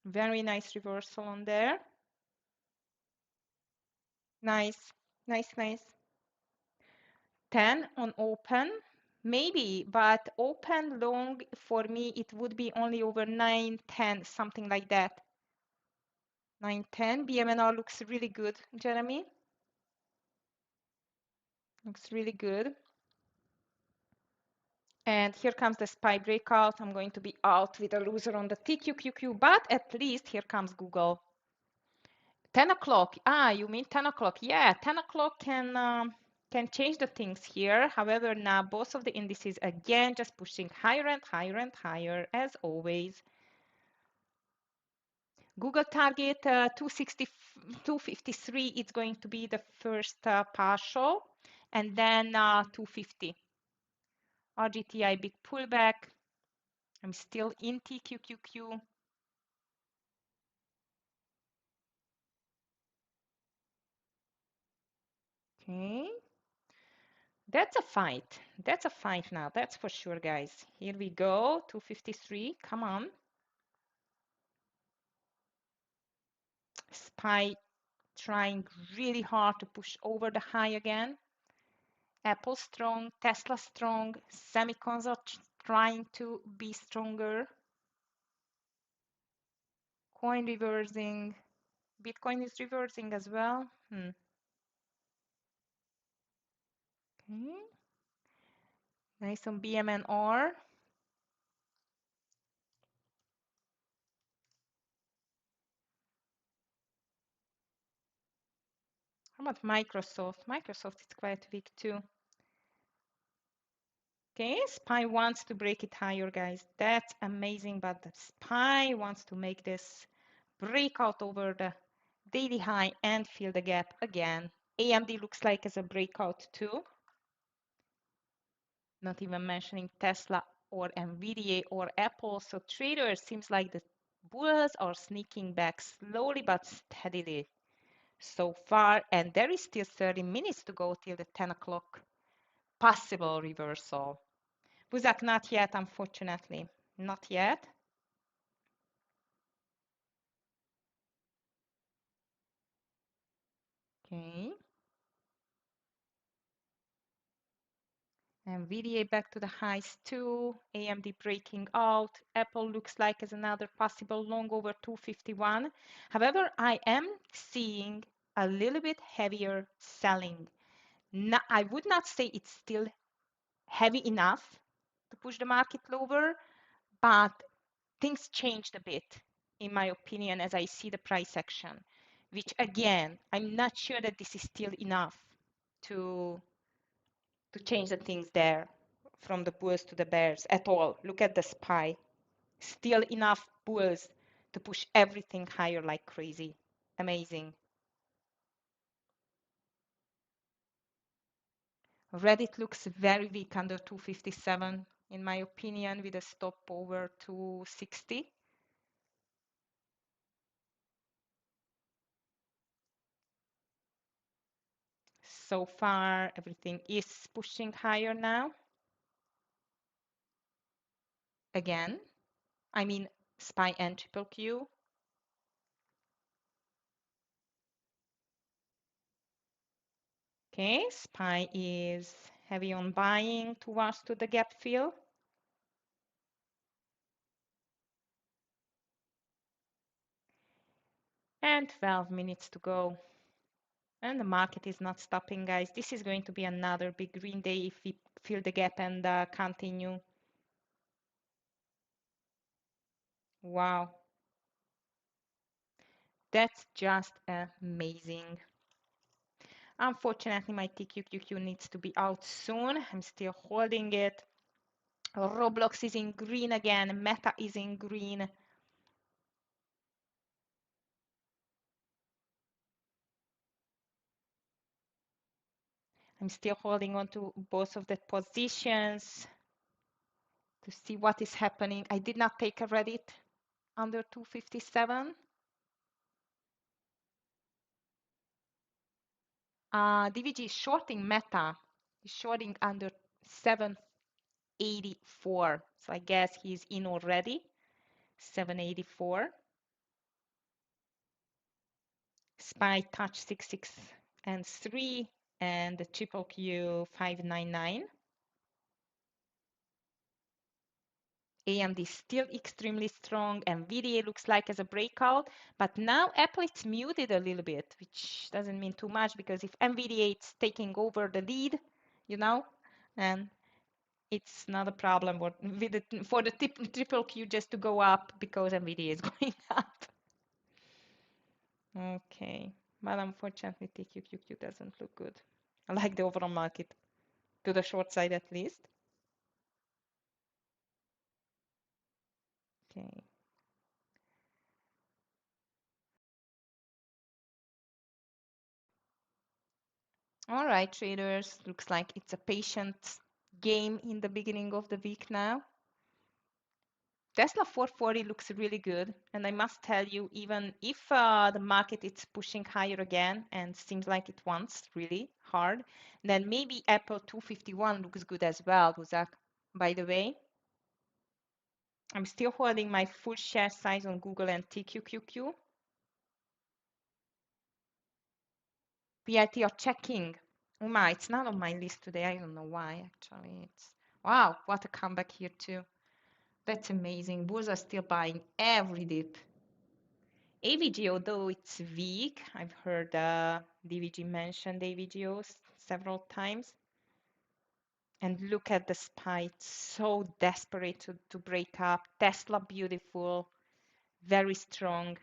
Very nice reversal on there. Nice, nice, nice. 10 on open, maybe, but open long for me, it would be only over 910, something like that. 910. BMNR looks really good, Jeremy. Looks really good. And here comes the SPY breakout. I'm going to be out with a loser on the TQQQ, but at least here comes Google. 10 o'clock. Ah, you mean 10 o'clock? Yeah, 10 o'clock can Can change the things here. However, now both of the indices again just pushing higher and higher and higher as always. Google target 260, 253 is going to be the first partial, and then 250. RGTI big pullback. I'm still in TQQQ. Okay. That's a fight. That's a fight now. That's for sure, guys. Here we go. 253. Come on. SPY trying really hard to push over the high again. Apple strong, Tesla strong, semicons are trying to be stronger. Coin reversing. Bitcoin is reversing as well. Okay. Nice on BMNR. How about Microsoft? Microsoft is quite weak too. Okay, SPY wants to break it higher, guys. That's amazing, but the SPY wants to make this breakout over the daily high and fill the gap again. AMD looks like as a breakout too. Not even mentioning Tesla or Nvidia or Apple. So traders seems like the bulls are sneaking back slowly but steadily so far, and there is still 30 minutes to go till the 10 o'clock possible reversal. Buzak, not yet, unfortunately. Not yet. Okay. Nvidia back to the highs too. AMD breaking out. Apple looks like as another possible long over 251. However, I am seeing a little bit heavier selling. No, I would not say it's still heavy enough to push the market lower, but things changed a bit, in my opinion, as I see the price action, which again, I'm not sure that this is still enough to change the things there from the bulls to the bears at all. Look at the SPY. Still enough bulls to push everything higher like crazy. Amazing. Reddit looks very weak under 257, in my opinion, with a stop over 260. So far, everything is pushing higher now. Again, I mean SPY and triple Q. Okay, SPY is heavy on buying towards to the gap fill. And 12 minutes to go. And the market is not stopping, guys. This is going to be another big green day if we fill the gap and continue. Wow. That's just amazing. Unfortunately, my TQQQ needs to be out soon. I'm still holding it. Roblox is in green again. Meta is in green. I'm still holding on to both of the positions to see what is happening. I did not take a Reddit under 257. DVG is shorting Meta. He's shorting under 784. So I guess he's in already. 784. SPY touch 66 and 3 and the triple Q 599. AMD still extremely strong. Nvidia looks like as a breakout, but now Apple is muted a little bit, which doesn't mean too much because if Nvidia is taking over the lead, you know, and it's not a problem with for the triple Q just to go up because Nvidia is going up. Okay, but unfortunately TQQQ doesn't look good. I like the overall market to the short side at least. Okay. All right, traders. Looks like it's a patient game in the beginning of the week now. Tesla 440 looks really good, and I must tell you, even if the market is pushing higher again and seems like it wants really hard, then maybe Apple 251 looks good as well, Buzak. By the way, I'm still holding my full share size on Google and TQQQ. PIT are checking. Uma, it's not on my list today. I don't know why, actually. It's wow, what a comeback here too. That's amazing. Bulls are still buying every dip. AVG, although it's weak, I've heard DVG mentioned AVGO several times. And look at the SPY, it's so desperate to break up. Tesla, beautiful, very strong.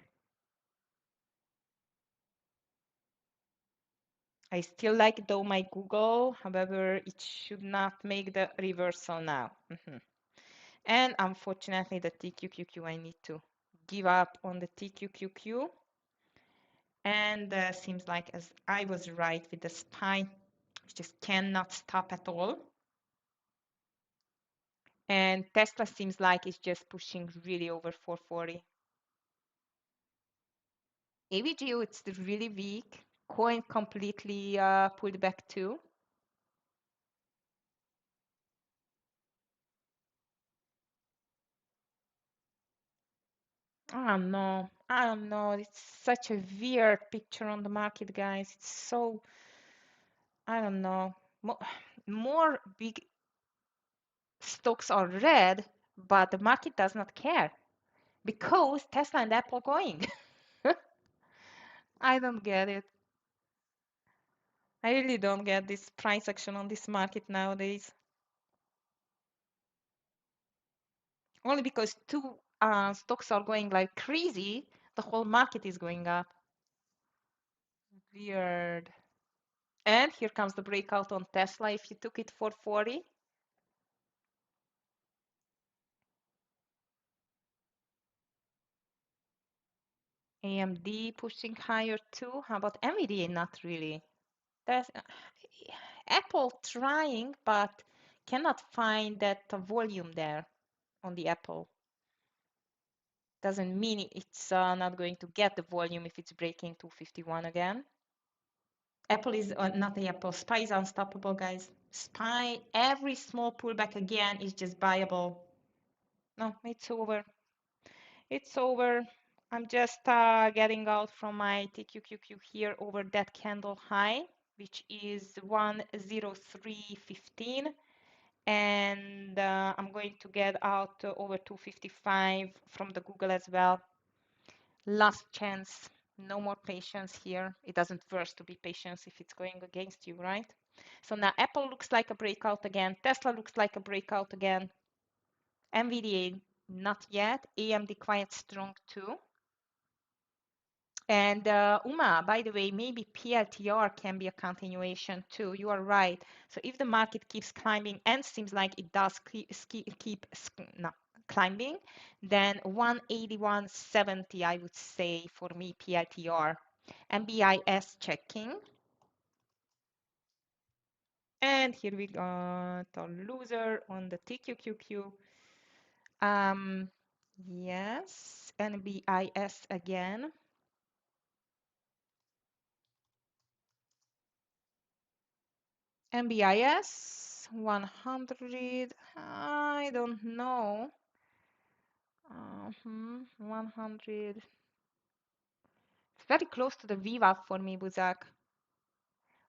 I still like though my Google, however, it should not make the reversal now. And unfortunately, the TQQQ, I need to give up on the TQQQ. And seems like as I was right with the SPY, it just cannot stop at all. And Tesla seems like it's just pushing really over 440. AVGO, it's really weak. Coin completely pulled back too. I don't know. I don't know. It's such a weird picture on the market, guys. It's so, I don't know. More big stocks are red, but the market does not care because Tesla and Apple going. I don't get it. I really don't get this price action on this market nowadays. Only because two stocks are going like crazy, the whole market is going up. Weird. And here comes the breakout on Tesla. If you took it for 40, AMD pushing higher too. How about NVIDIA? Not really. There's Apple trying, but cannot find that volume there on the Apple. Doesn't mean it's not going to get the volume if it's breaking 251 again. Apple is not the Apple. SPY is unstoppable, guys. SPY, every small pullback again is just buyable. No, it's over. It's over. I'm just getting out from my TQQQ here over that candle high, which is 103.15. And I'm going to get out over 255 from the Google as well. Last chance. No more patience here. It doesn't work to be patient if it's going against you, right? So now Apple looks like a breakout again. Tesla looks like a breakout again. NVIDIA, not yet. AMD quite strong too. And Uma, by the way, maybe PLTR can be a continuation too. You are right. So if the market keeps climbing and seems like it does keep climbing, then 181.70, I would say for me PLTR. MBIS checking. And here we got a loser on the TQQQ. Yes, NBIS again. MBIS 100, I don't know. 100. It's very close to the VWAP for me, Buzak.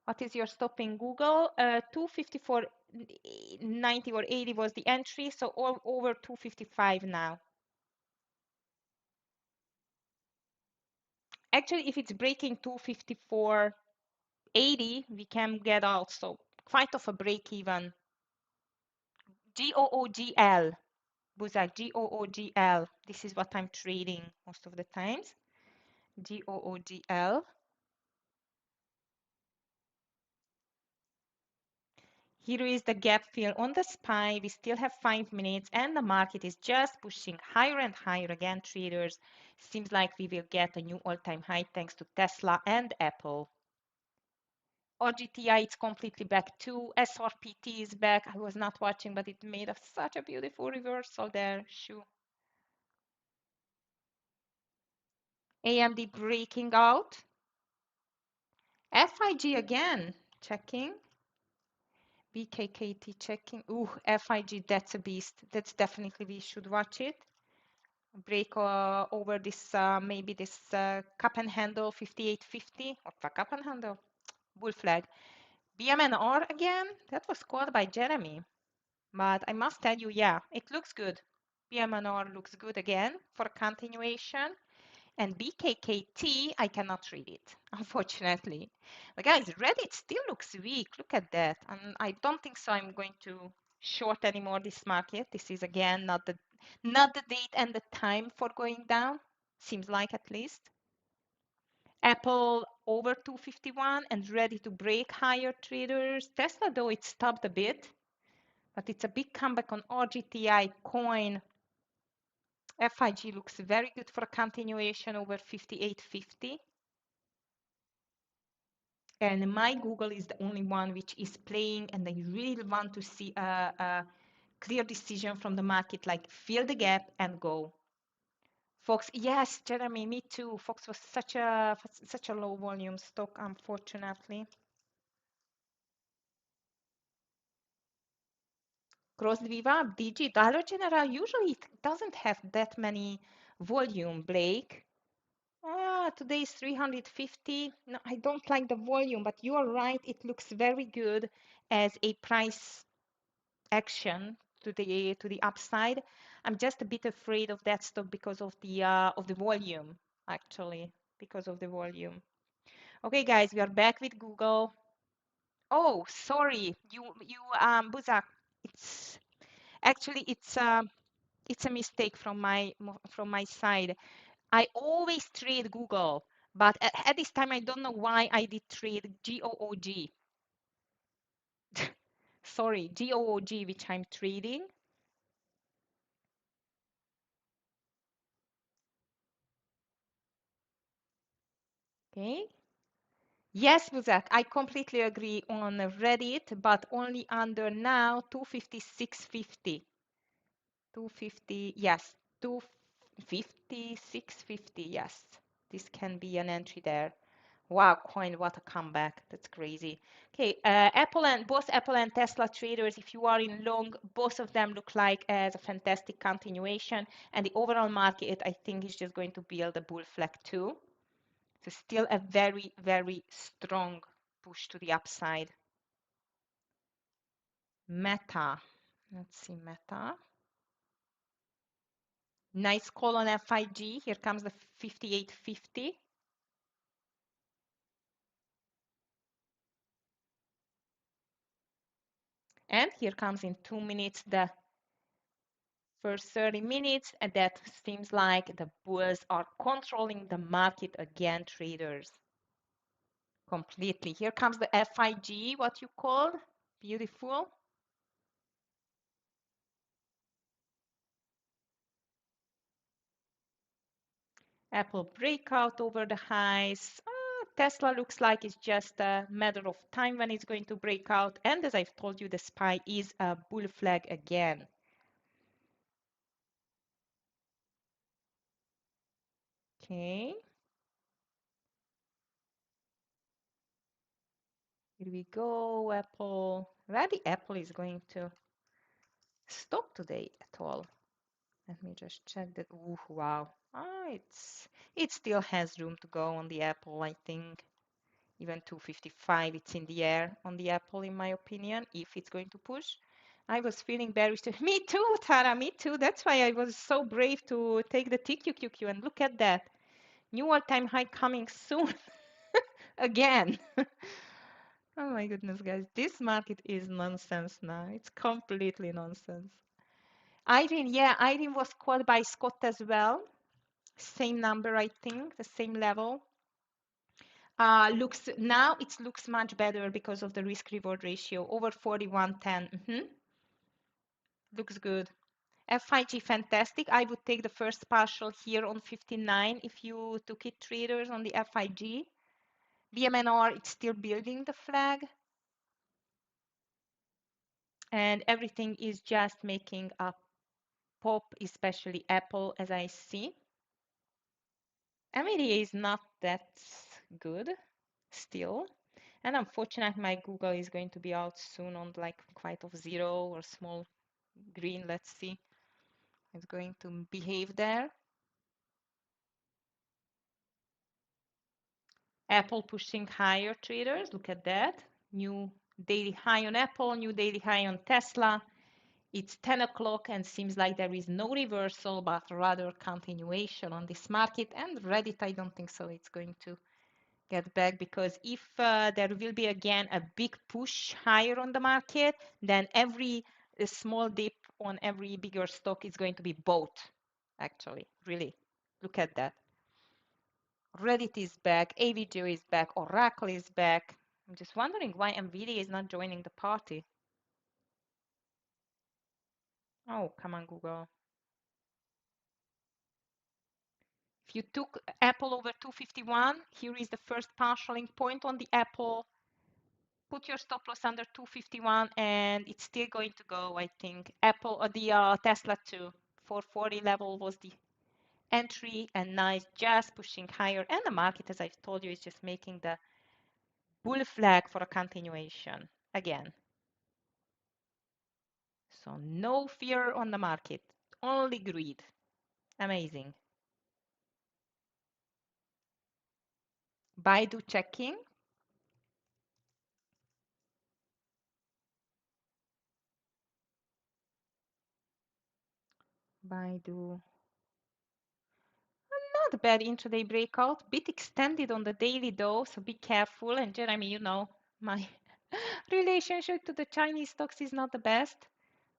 What is your stop in Google? 254.90 or 80 was the entry, so all over 255 now. Actually, if it's breaking 254.80, we can get out, so quite of a break even. GOOGL. Buzak, GOOGL. This is what I'm trading most of the times. GOOGL. Here is the gap fill on the SPY. We still have 5 minutes and the market is just pushing higher and higher again, traders. Seems like we will get a new all-time high thanks to Tesla and Apple. RGTI is completely back too. SRPT is back. I was not watching, but it made such a beautiful reversal there. Shoo. AMD breaking out. FIG again. Checking. BKKT checking. Ooh, FIG, that's a beast. That's definitely, we should watch it. Break over this, maybe this cup and handle 5850. What the cup and handle? Bull flag. BMNR again. That was called by Jeremy. But I must tell you, yeah, it looks good. BMNR looks good again for a continuation. And BKKT, I cannot read it, unfortunately. But guys, Reddit still looks weak. Look at that. And I don't think so I'm going to short anymore this market. This is again not the date and the time for going down. Seems like at least. Apple over 251 and ready to break higher, traders. Tesla though it stopped a bit, but it's a big comeback on RGTI coin. FIG looks very good for a continuation over 5850. And my Google is the only one which is playing, and I really want to see a clear decision from the market, like fill the gap and go. Fox, yes, Jeremy, me too. Fox was such a low volume stock, unfortunately. Cross Viva, DG, Dollar General, usually it doesn't have that many volume, Blake. Today is 350. No, I don't like the volume, but you are right. It looks very good as a price action to the upside. I'm just a bit afraid of that stock because of the volume, actually, because of the volume. Okay, guys, we are back with Google. Oh, sorry, Buzak. It's actually it's a mistake from my side. I always trade Google, but at this time I don't know why I did trade GOOG. Sorry, GOOG, which I'm trading. Okay. Yes, Buzak, I completely agree on Reddit, but only under now 256.50. 250, yes, 256.50, yes. This can be an entry there. Wow, coin, what a comeback. That's crazy. Okay, both Apple and Tesla traders, if you are in long, both of them look like as a fantastic continuation. And the overall market, I think, is just going to build a bull flag too. So still a very, very strong push to the upside. Meta. Let's see, Meta. Nice call on FIG. Here comes the 5850. And here comes in 2 minutes the first 30 minutes. And that seems like the bulls are controlling the market again, traders. Completely. Here comes the FIG, what you called. Beautiful. Apple breakout over the highs. Tesla looks like it's just a matter of time when it's going to break out. And as I've told you, the SPY is a bull flag again. Okay. Here we go, Apple. Where the Apple is going to stop today at all? Let me just check that. Ooh, wow. It still has room to go on the Apple, I think. Even 255, it's in the air on the Apple, in my opinion, if it's going to push. I was feeling bearish. Me too, Tara, me too. That's why I was so brave to take the TQQQ and look at that. New all-time high coming soon. Again. Oh my goodness, guys. This market is nonsense now. It's completely nonsense. Irene, yeah, Irene was called by Scott as well. Same number, I think, the same level. Now it looks much better because of the risk reward ratio over 41.10. Looks good. FIG fantastic. I would take the first partial here on 59 if you took it, traders, on the FIG. BMNR, it's still building the flag, and everything is just making a pop, especially Apple, as I see. NVIDIA is not that good still. And unfortunately, my Google is going to be out soon on like quite of zero or small green. Let's see. It's going to behave there. Apple pushing higher, traders. Look at that. New daily high on Apple, new daily high on Tesla. It's 10 o'clock and seems like there is no reversal, but rather continuation on this market. And Reddit, I don't think so. It's going to get back, because if there will be again a big push higher on the market, then every small dip on every bigger stock is going to be bought, actually. Really, look at that. Reddit is back, AVGO is back, Oracle is back. I'm just wondering why NVIDIA is not joining the party. Oh, come on, Google. If you took Apple over 251, here is the first partialing point on the Apple. Put your stop loss under 251 and it's still going to go, I think. Apple or the Tesla too. 440 level was the entry, and now it's just pushing higher. And the market, as I've told you, is just making the bull flag for a continuation again. So no fear on the market, only greed. Amazing. Baidu checking. Baidu. Not a bad intraday breakout. Bit extended on the daily though, so be careful. And Jeremy, you know, my relationship to the Chinese stocks is not the best.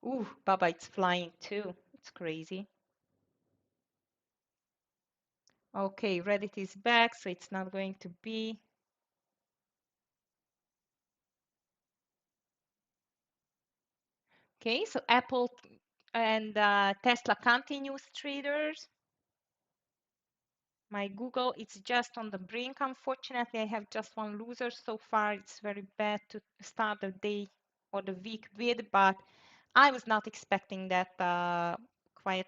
Ooh, Baba, it's flying too. It's crazy. Okay, Reddit is back, so it's not going to be. Okay, so Apple and Tesla continues, traders. My Google, it's just on the brink. Unfortunately, I have just one loser so far. It's very bad to start the day or the week with, but I was not expecting that quite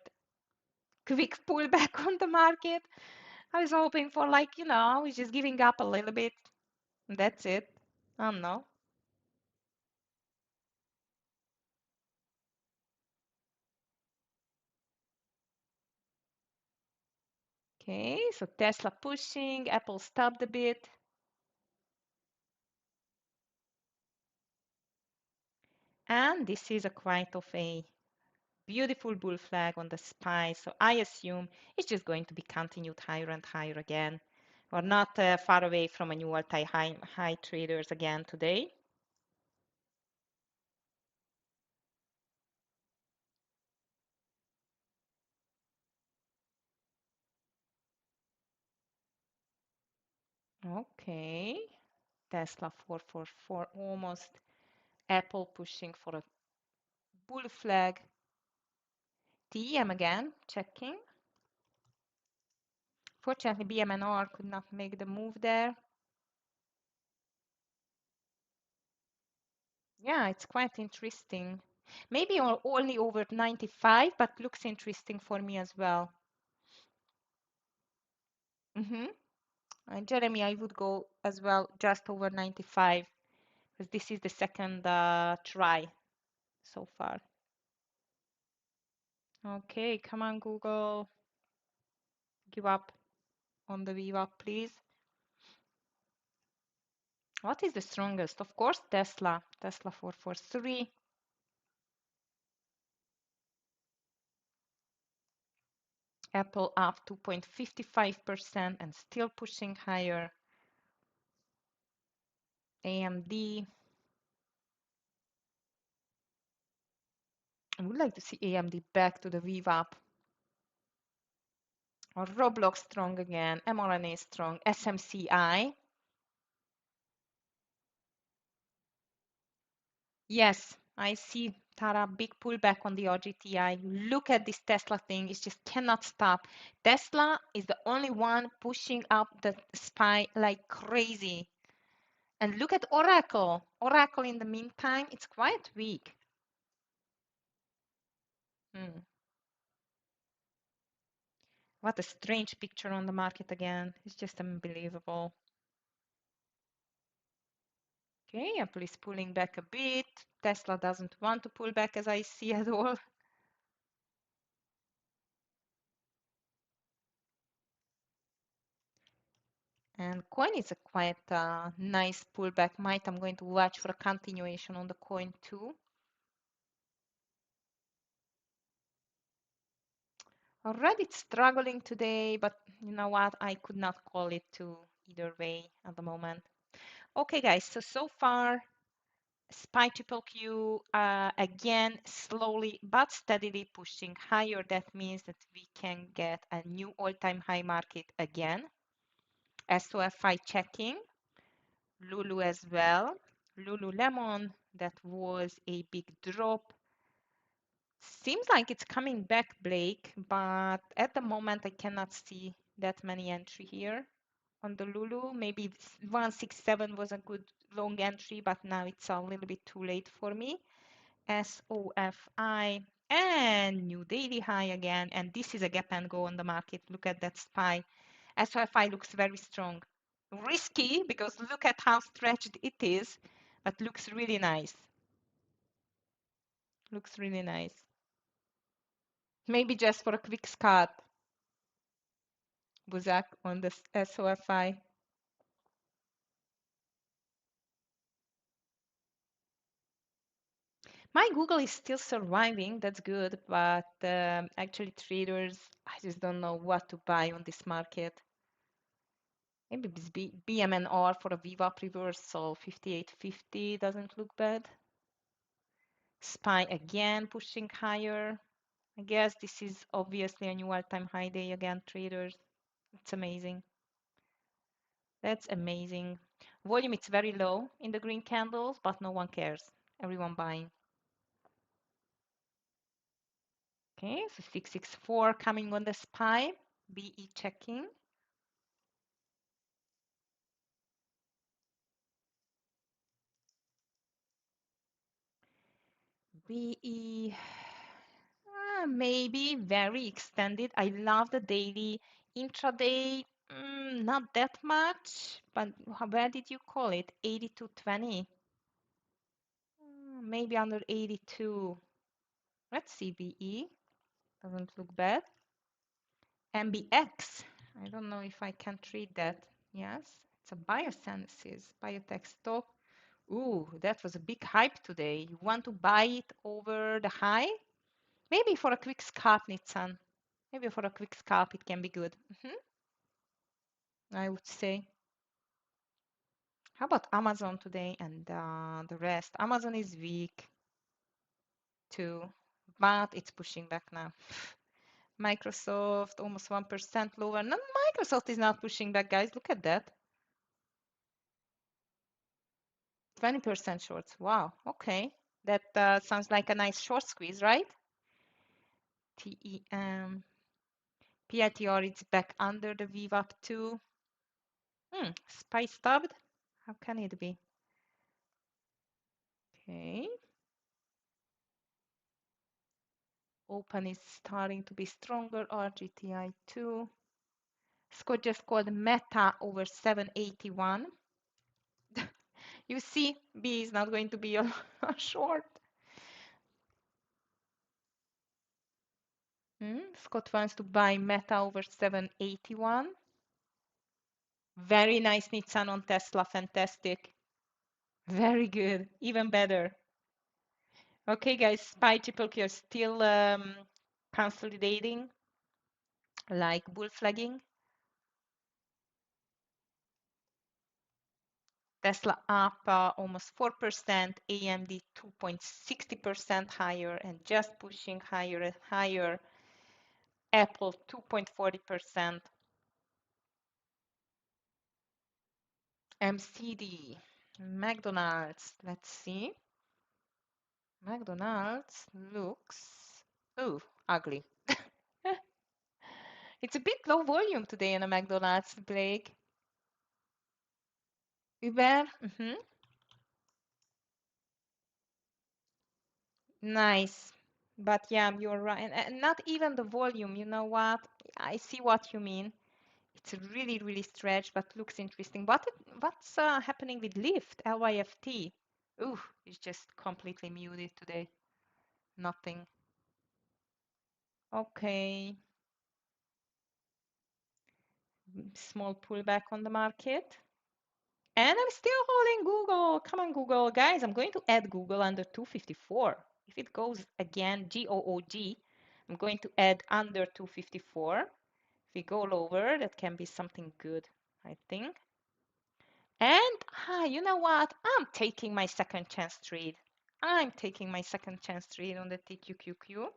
quick pullback on the market. I was hoping for, like, it's just giving up a little bit. That's it. I don't know. Okay, so Tesla pushing, Apple stopped a bit. And this is a quite of a beautiful bull flag on the SPY. So I assume it's just going to be continued higher and higher again. We're not far away from a new high traders again today. Okay, Tesla 444 almost. Apple pushing for a bull flag. TEM again, checking. Fortunately, BMNR could not make the move there. Yeah, it's quite interesting. Maybe only over 95, but looks interesting for me as well. Jeremy, I would go as well just over 95, because this is the second try so far. Okay, come on, Google. Give up on the VWAP, please. What is the strongest? Of course, Tesla. Tesla 443. Apple up 2.55% and still pushing higher. AMD. I would like to see AMD back to the VWAP. Or Roblox strong again. mRNA strong. SMCI. Yes, I see, Tara, big pullback on the RGTI. Look at this Tesla thing. It just cannot stop. Tesla is the only one pushing up the SPY like crazy. And look at Oracle. Oracle in the meantime, it's quite weak. Hmm. What a strange picture on the market again. It's just unbelievable. Okay, Apple is pulling back a bit. Tesla doesn't want to pull back as I see at all. And coin is a quite nice pullback. Might I'm going to watch for a continuation on the coin too. Already it's struggling today, but you know what? I could not call it to either way at the moment. Okay, guys, so far SPY triple Q again slowly but steadily pushing higher. That means that we can get a new all-time high market again. SOFI checking, Lulu as well. Lululemon, that was a big drop. Seems like it's coming back, Blake, but at the moment I cannot see that many entry here on the Lulu. Maybe 167 was a good long entry, but now it's a little bit too late for me. SOFI and new daily high again. And this is a gap and go on the market. Look at that SPY. SOFI looks very strong. Risky because look at how stretched it is, but looks really nice. Looks really nice. Maybe just for a quick scalp, Buzak on the SOFI. My Google is still surviving, that's good, but actually traders, I just don't know what to buy on this market. Maybe this BMNR for a VWAP reversal, 58.50 doesn't look bad. SPY again pushing higher. I guess this is obviously a new all-time high day again, traders. It's amazing. That's amazing. Volume, it's very low in the green candles, but no one cares. Everyone buying. Okay, so 664 coming on the SPY. BE checking. BE, maybe very extended. I love the daily. Intraday, not that much, but where did you call it? 82.20? Maybe under 82. Let's see, BE. Doesn't look bad. MBX. I don't know if I can read that. Yes, it's a biosciences, biotech stock. Ooh, that was a big hype today. You want to buy it over the high? Maybe for a quick scalp, Nitsan. Maybe for a quick scalp, it can be good. I would say. How about Amazon today and the rest? Amazon is weak too, but it's pushing back now. Microsoft almost 1% lower. No, Microsoft is not pushing back, guys. Look at that. 20% shorts. Wow. Okay. That sounds like a nice short squeeze, right? TEM. PITR is back under the VWAP too. SPY stubbed. How can it be? Okay. Open is starting to be stronger. RGTI too. Scott just called Meta over 781. You see, B is not going to be a short. Scott wants to buy Meta over 781. Very nice Nissan on Tesla, fantastic. Very good, even better. Okay, guys, SPY triple Q are still consolidating, like bull flagging. Tesla up almost 4%, AMD 2.60% higher, and just pushing higher and higher. Apple 2.40%. MCD, McDonald's, let's see. McDonald's looks, ooh, ugly. It's a bit low volume today in a McDonald's, Blake. Uber, nice. But yeah, you're right. And not even the volume, you know what? I see what you mean. It's really, really stretched, but looks interesting. What's happening with Lyft, LYFT? Ooh, it's just completely muted today. Nothing. Okay, small pullback on the market. And I'm still holding Google. Come on, Google. Guys, I'm going to add Google under 254. If it goes again, GOOG, I'm going to add under 254. If we go lower, that can be something good, I think. And you know what? I'm taking my second chance trade. I'm taking my second chance trade on the TQQQ.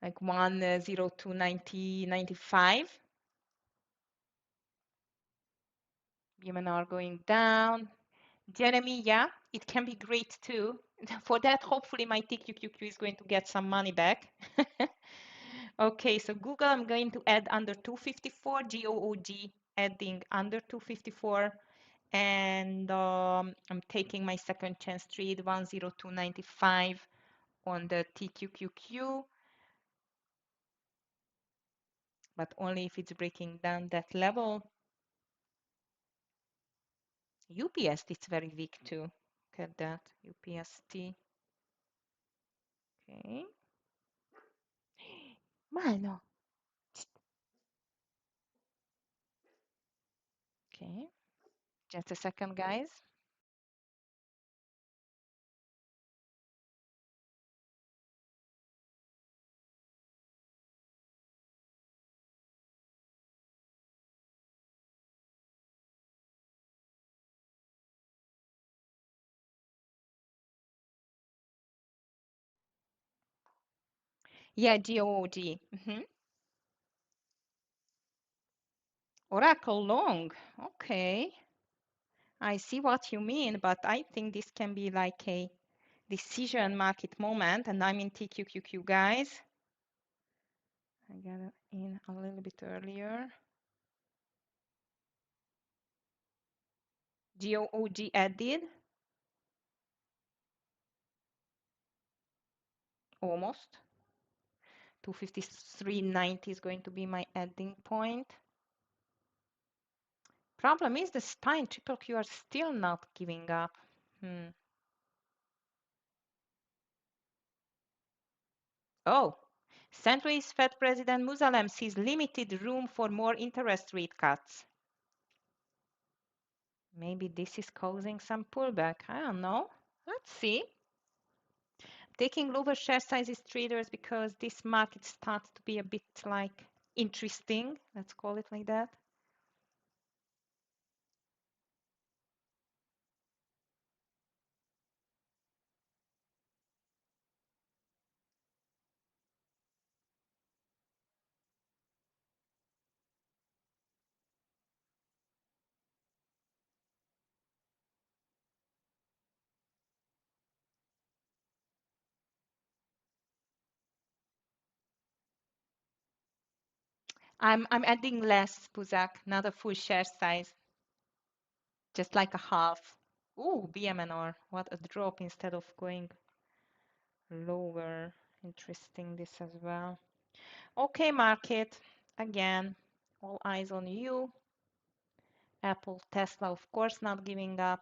Like 102.90.95. BMNR going down. Jeremy, yeah, it can be great too. For that, hopefully my TQQQ is going to get some money back. Okay, so Google, I'm going to add under 254, GOOG, adding under 254. And I'm taking my second chance trade, 102.95 on the TQQQ, but only if it's breaking down that level. UPST, it's very weak too. Look at that, UPST. Okay. Mano. Okay, just a second, guys. Yeah, GOOG. Oracle long. Okay. I see what you mean, but I think this can be like a decision market moment, and I'm in TQQQ, guys. I got in a little bit earlier. GOOG added. Almost. 253.90 is going to be my adding point. Problem is the spine triple Q are still not giving up. Oh, St. Louis Fed President Musalem sees limited room for more interest rate cuts. Maybe this is causing some pullback. I don't know. Let's see. Taking lower share sizes traders because this market starts to be a bit like interesting. Let's call it like that. I'm adding less, Puzak, not a full share size, just like a half. Ooh, BMNR, what a drop instead of going lower. Interesting this as well. Okay, market, again, all eyes on you. Apple, Tesla, of course, not giving up.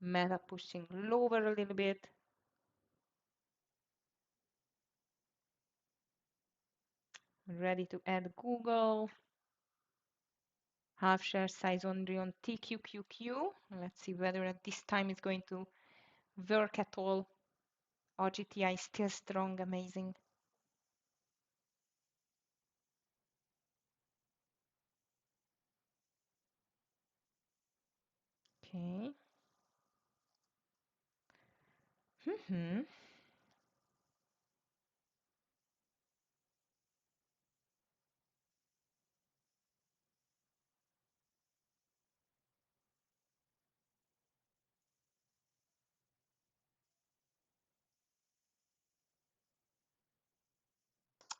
Meta pushing lower a little bit. Ready to add Google. Half share size only on TQQQ. Let's see whether at this time it's going to work at all. RGTI still strong, amazing. Okay.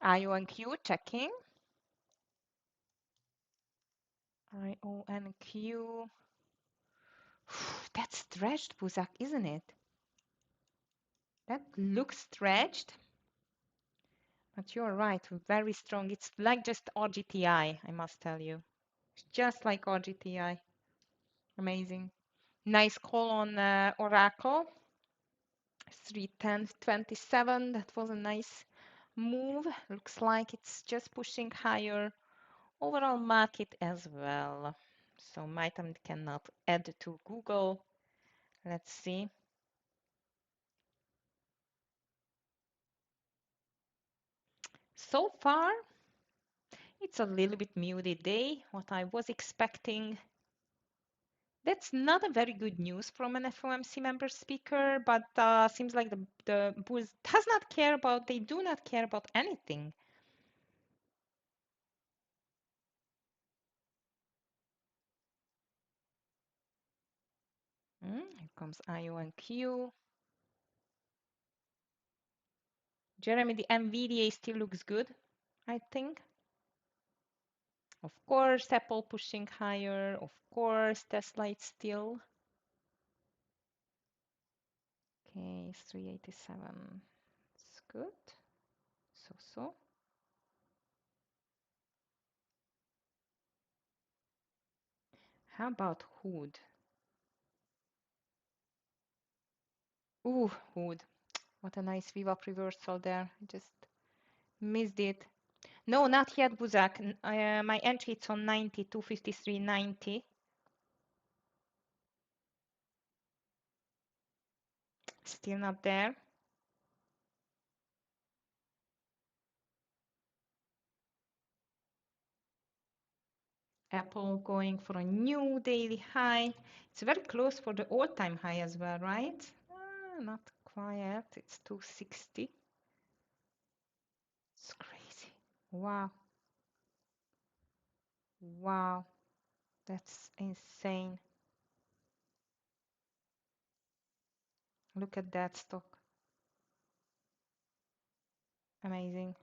IONQ checking. IONQ. That's stretched, Buzak, isn't it? That looks stretched. But you're right, very strong. It's like just RGTI, I must tell you. It's just like RGTI. Amazing. Nice call on Oracle. 310.27. That was a nice move. Looks like it's just pushing higher. Overall market as well. So Maitam cannot add to Google. Let's see. So far, it's a little bit muted day, what I was expecting. That's not a very good news from an FOMC member speaker, but seems like the bulls does not care about, they do not care about anything. Here comes IONQ. Jeremy, the NVDA still looks good, I think. Of course, Apple pushing higher. Of course, Tesla it's still. Okay, 387. It's good. So. How about Hood? Ooh, Hood. What a nice VWAP reversal there. I just missed it. No, not yet, Buzak. My entry it's on 90, 253.90. Still not there. Apple going for a new daily high. It's very close for the all-time high as well, right? Not quite. It's 260. It's crazy. Wow. Wow. That's insane. Look at that stock. Amazing.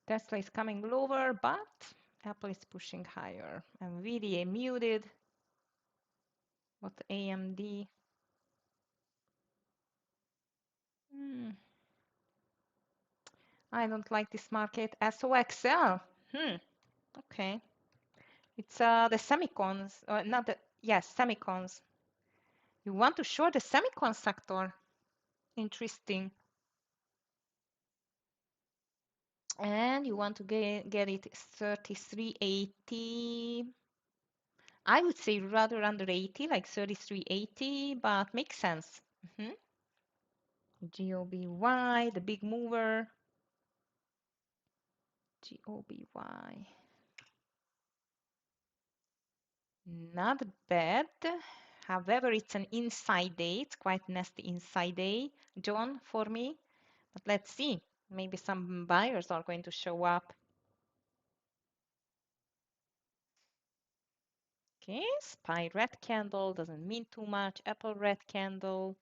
Tesla is coming lower, but Apple is pushing higher. NVIDIA muted. What AMD? I don't like this market. SOXL. Okay. It's the semicons. Not the, yes, semicons. You want to short the semicon sector? Interesting. And you want to get it 33.80. I would say rather under 80, like 33.80, but makes sense. GOBY, the big mover. GOBY. Not bad. However, it's an inside day. It's quite nasty inside day, John, for me. But let's see. Maybe some buyers are going to show up. Okay, SPY red candle doesn't mean too much. Apple red candle.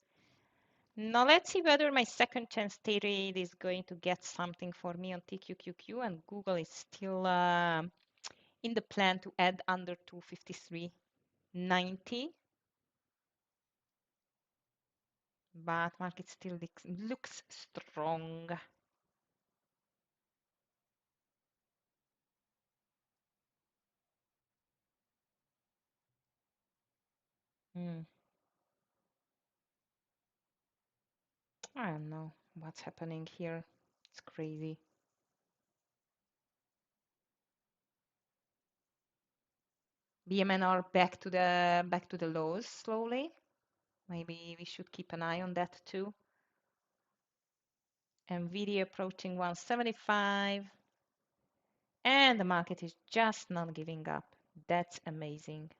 Now let's see whether my second chance trade is going to get something for me on TQQQ, and Google is still in the plan to add under 253.90. But market still looks strong. I don't know what's happening here. It's crazy. BMN are back to the lows slowly. Maybe we should keep an eye on that too. NVIDIA approaching 175. And the market is just not giving up. That's amazing.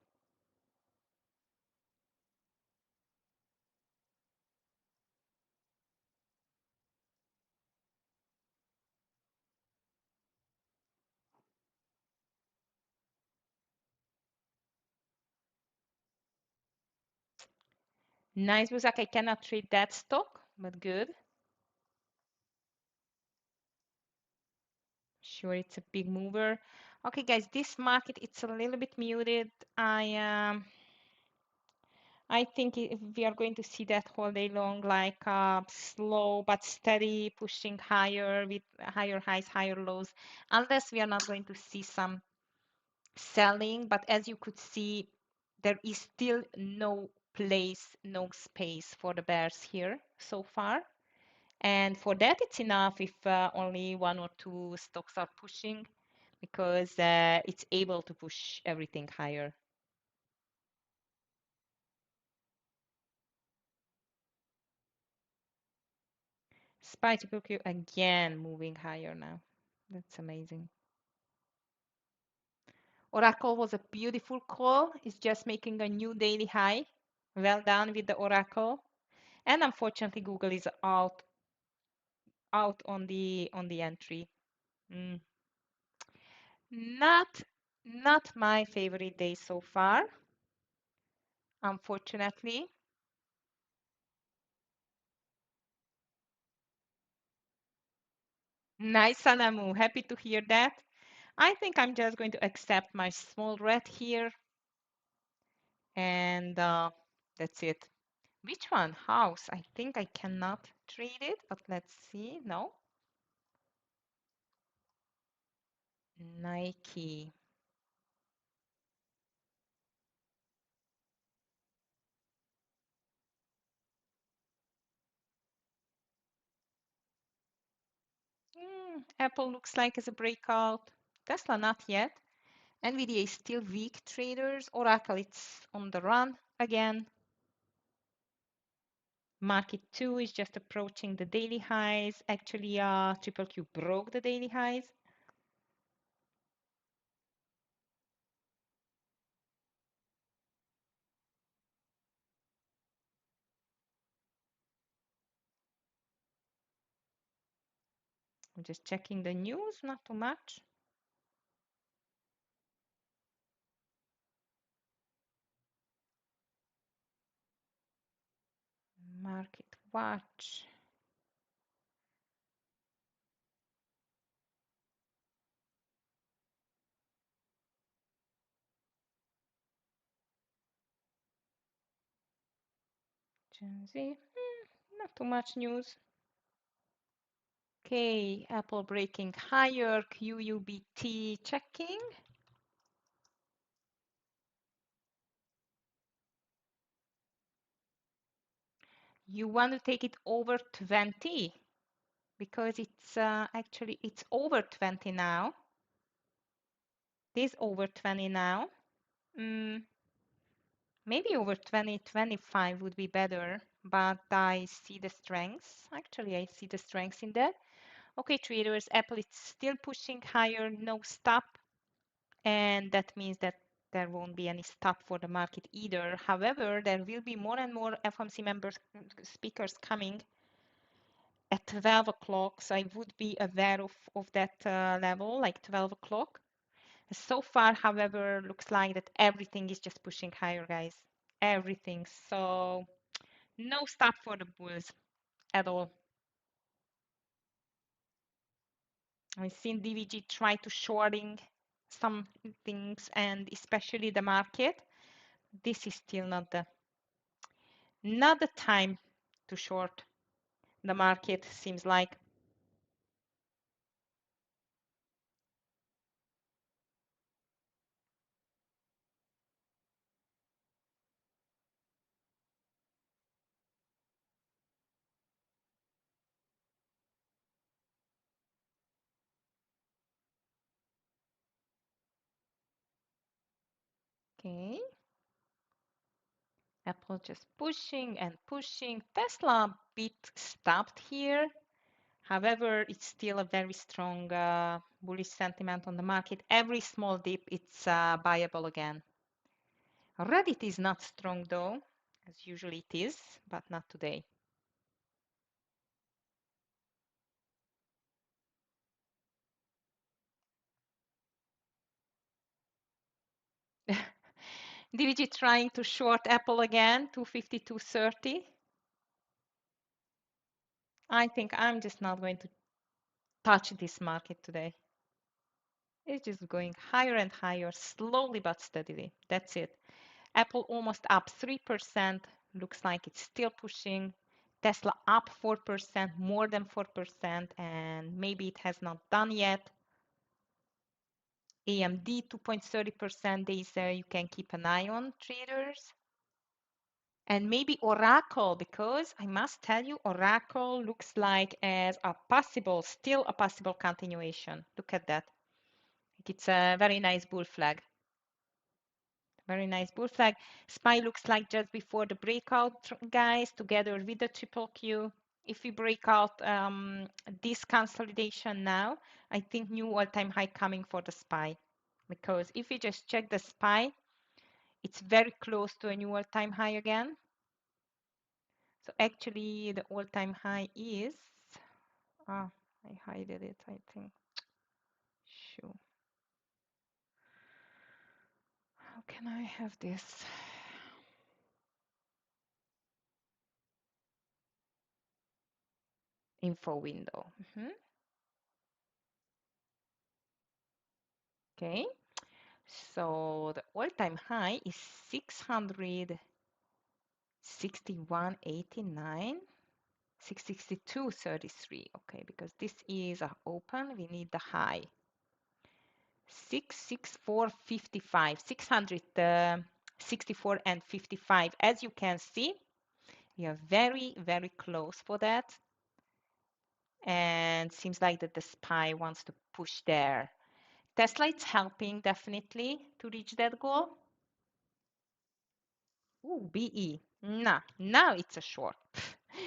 Nice, Buzak. I cannot trade that stock, but good. Sure, it's a big mover. Okay, guys, this market, it's a little bit muted. I think if we are going to see that all day long, like slow but steady, pushing higher with higher highs, higher lows, unless we are not going to see some selling. But as you could see, there is still no place, no space for the bears here so far. And for that, it's enough if only one or two stocks are pushing because it's able to push everything higher. SPY triple Q again moving higher now. That's amazing. Oracle was a beautiful call. It's just making a new daily high. Well done with the Oracle. And unfortunately, Google is out on the entry. Mm. Not not my favorite day so far, unfortunately. Nice, Sanamu. Happy to hear that. I think I'm just going to accept my small red here, and that's it. Which one? House. I think I cannot trade it, but let's see. No. Nike. Apple looks like as a breakout. Tesla not yet. Nvidia is still weak traders. Oracle it's on the run again. Market 2 is just approaching the daily highs. Actually, Triple Q broke the daily highs. I'm just checking the news, not too much. Market watch. Gen Z. Not too much news. Okay, Apple breaking higher. QUBT checking. You want to take it over 20 because it's actually it's over 20 now. It is over 20 now. Maybe over 20, 25 would be better, but I see the strengths. Actually, I see the strengths in that. Okay, traders, Apple is still pushing higher, no stop, and that means that there won't be any stop for the market either. However, there will be more and more FOMC members, speakers coming at 12 o'clock, so I would be aware of that level, like 12 o'clock. So far, however, looks like that everything is just pushing higher, guys. Everything. So no stop for the bulls at all. I've seen DVG try to shorting some things and especially the market. This is still not the time to short the market, seems like. Okay. Apple just pushing and pushing. Tesla bit stopped here. However, it's still a very strong bullish sentiment on the market. Every small dip, it's buyable again. Reddit is not strong though, as usually it is, but not today. DVG trying to short Apple again, 250, 230. I think I'm just not going to touch this market today. It's just going higher and higher, slowly but steadily. That's it. Apple almost up 3%. Looks like it's still pushing. Tesla up 4%, more than 4%, and maybe it has not done yet. AMD 2.30%. Days you can keep an eye on, traders. And maybe Oracle, because I must tell you, Oracle looks like as a possible, still a possible continuation. Look at that. It's a very nice bull flag. Very nice bull flag. SPY looks like just before the breakout, guys, together with the triple Q. If we break out this consolidation now, I think new all-time high coming for the SPY. Because if we just check the SPY, it's very close to a new all-time high again. So actually the all-time high is, I hided it, I think. Sure. How can I have this? Info window. Okay. So the all-time high is 661.89, 662.33. Okay, because this is a open, we need the high. 664.55, 664 and 55. As you can see, we are very, very close for that. And seems like that the SPY wants to push there. Tesla is helping definitely to reach that goal. Ooh, BE. Nah, now it's a short.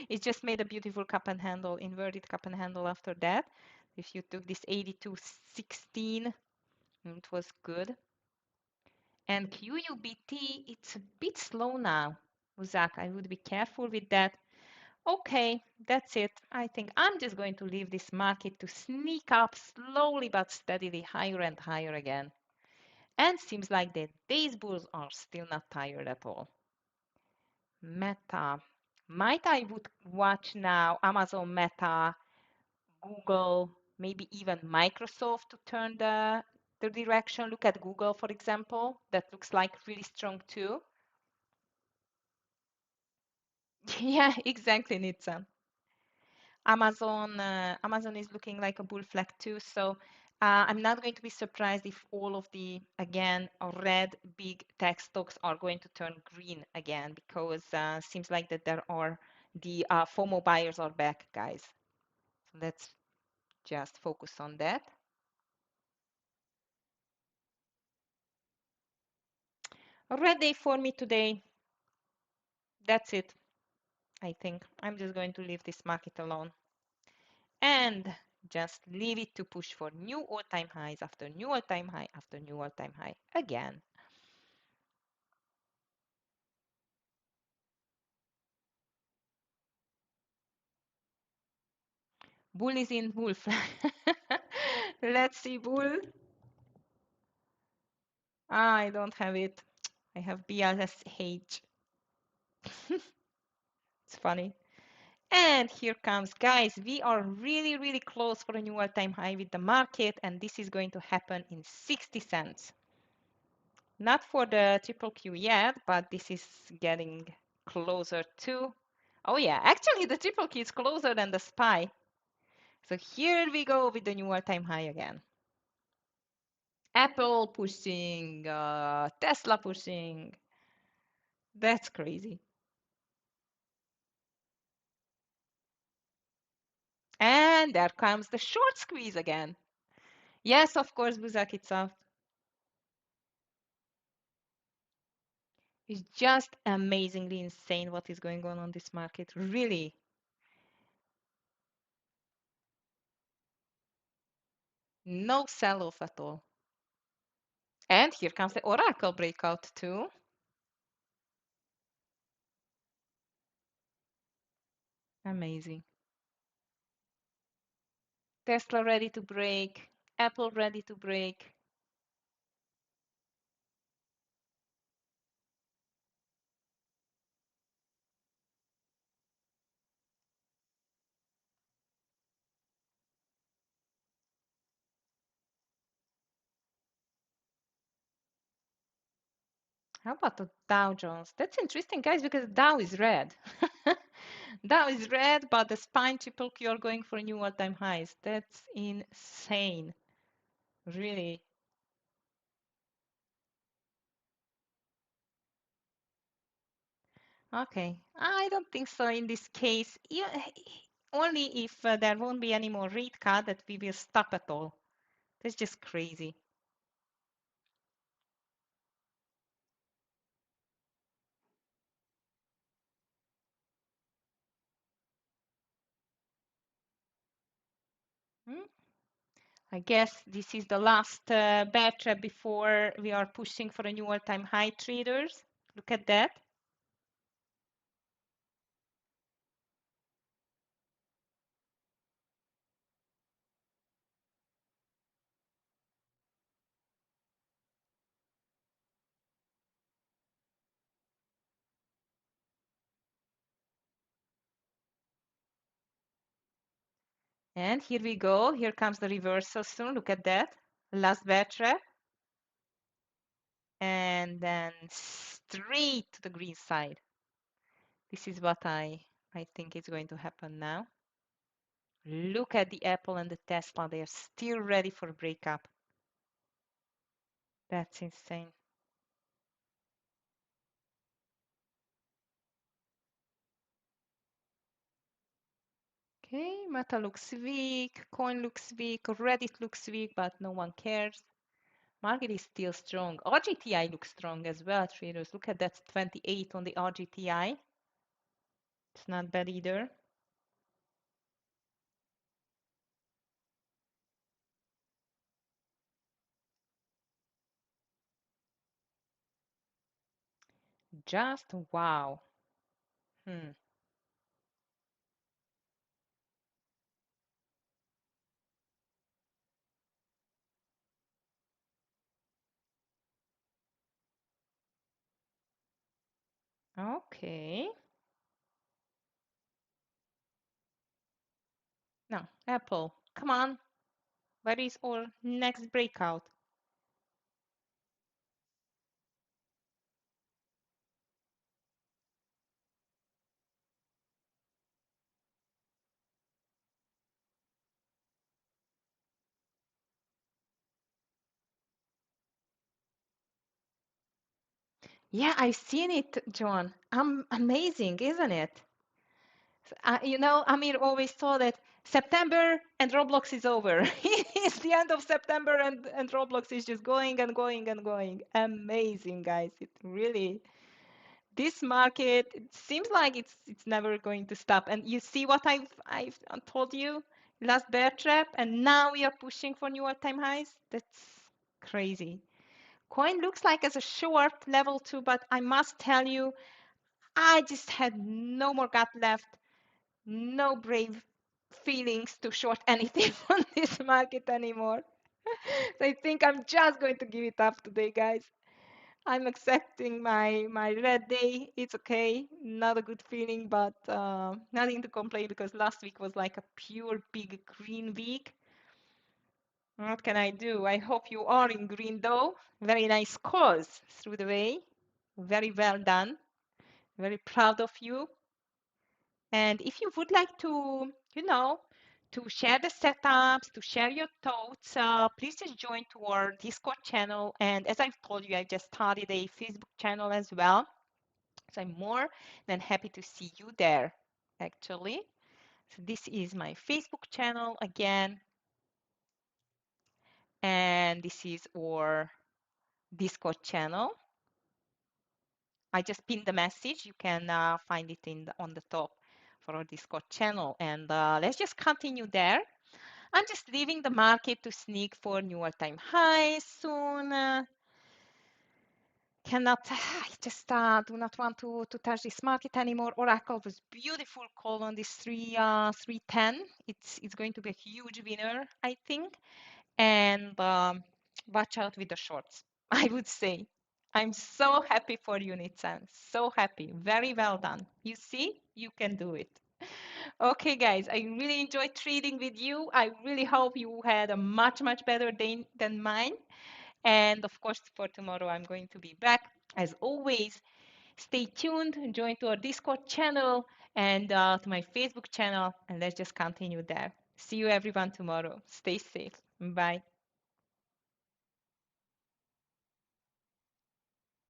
It just made a beautiful cup and handle, inverted cup and handle after that. If you took this 82.16, it was good. And QUBT, it's a bit slow now. Uzak, I would be careful with that. Okay, that's it. I think I'm just going to leave this market to sneak up slowly but steadily higher and higher again. And seems like the days bulls are still not tired at all. Meta. Might I would watch now Amazon, Meta, Google, maybe even Microsoft to turn the direction. Look at Google, for example. That looks like really strong too. Yeah, exactly, Nitsa. Amazon is looking like a bull flag too. So I'm not going to be surprised if all of the, again, red big tech stocks are going to turn green again, because seems like that there are the FOMO buyers are back, guys. So let's just focus on that. A red day for me today. That's it. I think I'm just going to leave this market alone and just leave it to push for new all-time highs after new all-time high after new all-time high again. Bull is in bull flag. Let's see, bull. I don't have it. I have BLSH. It's funny. And here comes, guys, we are really, really close for a new all-time high with the market, and this is going to happen in 60 cents. Not for the triple Q yet, but this is getting closer to. Oh yeah, actually the triple Q is closer than the SPY. So here we go with the new all-time high again. Apple pushing, Tesla pushing. That's crazy. And there comes the short squeeze again. Yes, of course, Buzak, it's up. It's just amazingly insane what is going on this market. Really. No sell-off at all. And here comes the Oracle breakout too. Amazing. Tesla ready to break. Apple ready to break. How about the Dow Jones? That's interesting, guys, because Dow is red. Dow is red, but the spine triple Q are going for new all-time highs. That's insane. Really. Okay. I don't think so in this case. Only if there won't be any more rate cut that we will stop at all. That's just crazy. Hmm? I guess this is the last bear trap before we are pushing for a new all-time high, traders. Look at that. And here we go. Here comes the reversal soon. Look at that. Last bear trap. And then straight to the green side. This is what I think is going to happen now. Look at the Apple and the Tesla. They are still ready for breakup. That's insane. Okay, Meta looks weak, coin looks weak, Reddit looks weak, but no one cares. Market is still strong. RGTI looks strong as well, traders. Look at that 28 on the RGTI. It's not bad either. Just wow. Hmm. Okay. Now, Apple, come on. Where is our next breakout? Yeah, I've seen it, John. Amazing, isn't it? Amir always thought that September and Roblox is over. It's the end of September and Roblox is just going and going and going. Amazing, guys. It really, this market, it seems like it's never going to stop. And you see what I've told you? Last bear trap, and now we are pushing for new all-time highs. That's crazy. Coin looks like as a short level two, but I must tell you, I just had no more gut left, no brave feelings to short anything on this market anymore. So I think I'm just going to give it up today, guys. I'm accepting my red day. It's okay. Not a good feeling, but nothing to complain because last week was like a pure big green week. What can I do? I hope you are in green though. Very nice cause through the way. Very well done. Very proud of you. And if you would like to, to share the setups, to share your thoughts, please just join to our Discord channel. And as I've told you, I just started a Facebook channel as well. So I'm more than happy to see you there, actually. So this is my Facebook channel again. And this is our Discord channel. I just pinned the message. You can find it on the top for our Discord channel. And let's just continue there. I'm just leaving the market to sneak for new all-time highs soon. I just do not want to touch this market anymore. Oracle was beautiful call on this 310. It's going to be a huge winner, I think. And watch out with the shorts, I would say. I'm so happy for you, Nitsan. So happy. Very well done. You see, you can do it. Okay, guys, I really enjoyed trading with you. I really hope you had a much, much better day than mine. And of course, for tomorrow, I'm going to be back. As always, stay tuned, join to our Discord channel and to my Facebook channel, and let's just continue there. See you everyone tomorrow. Stay safe. Bye.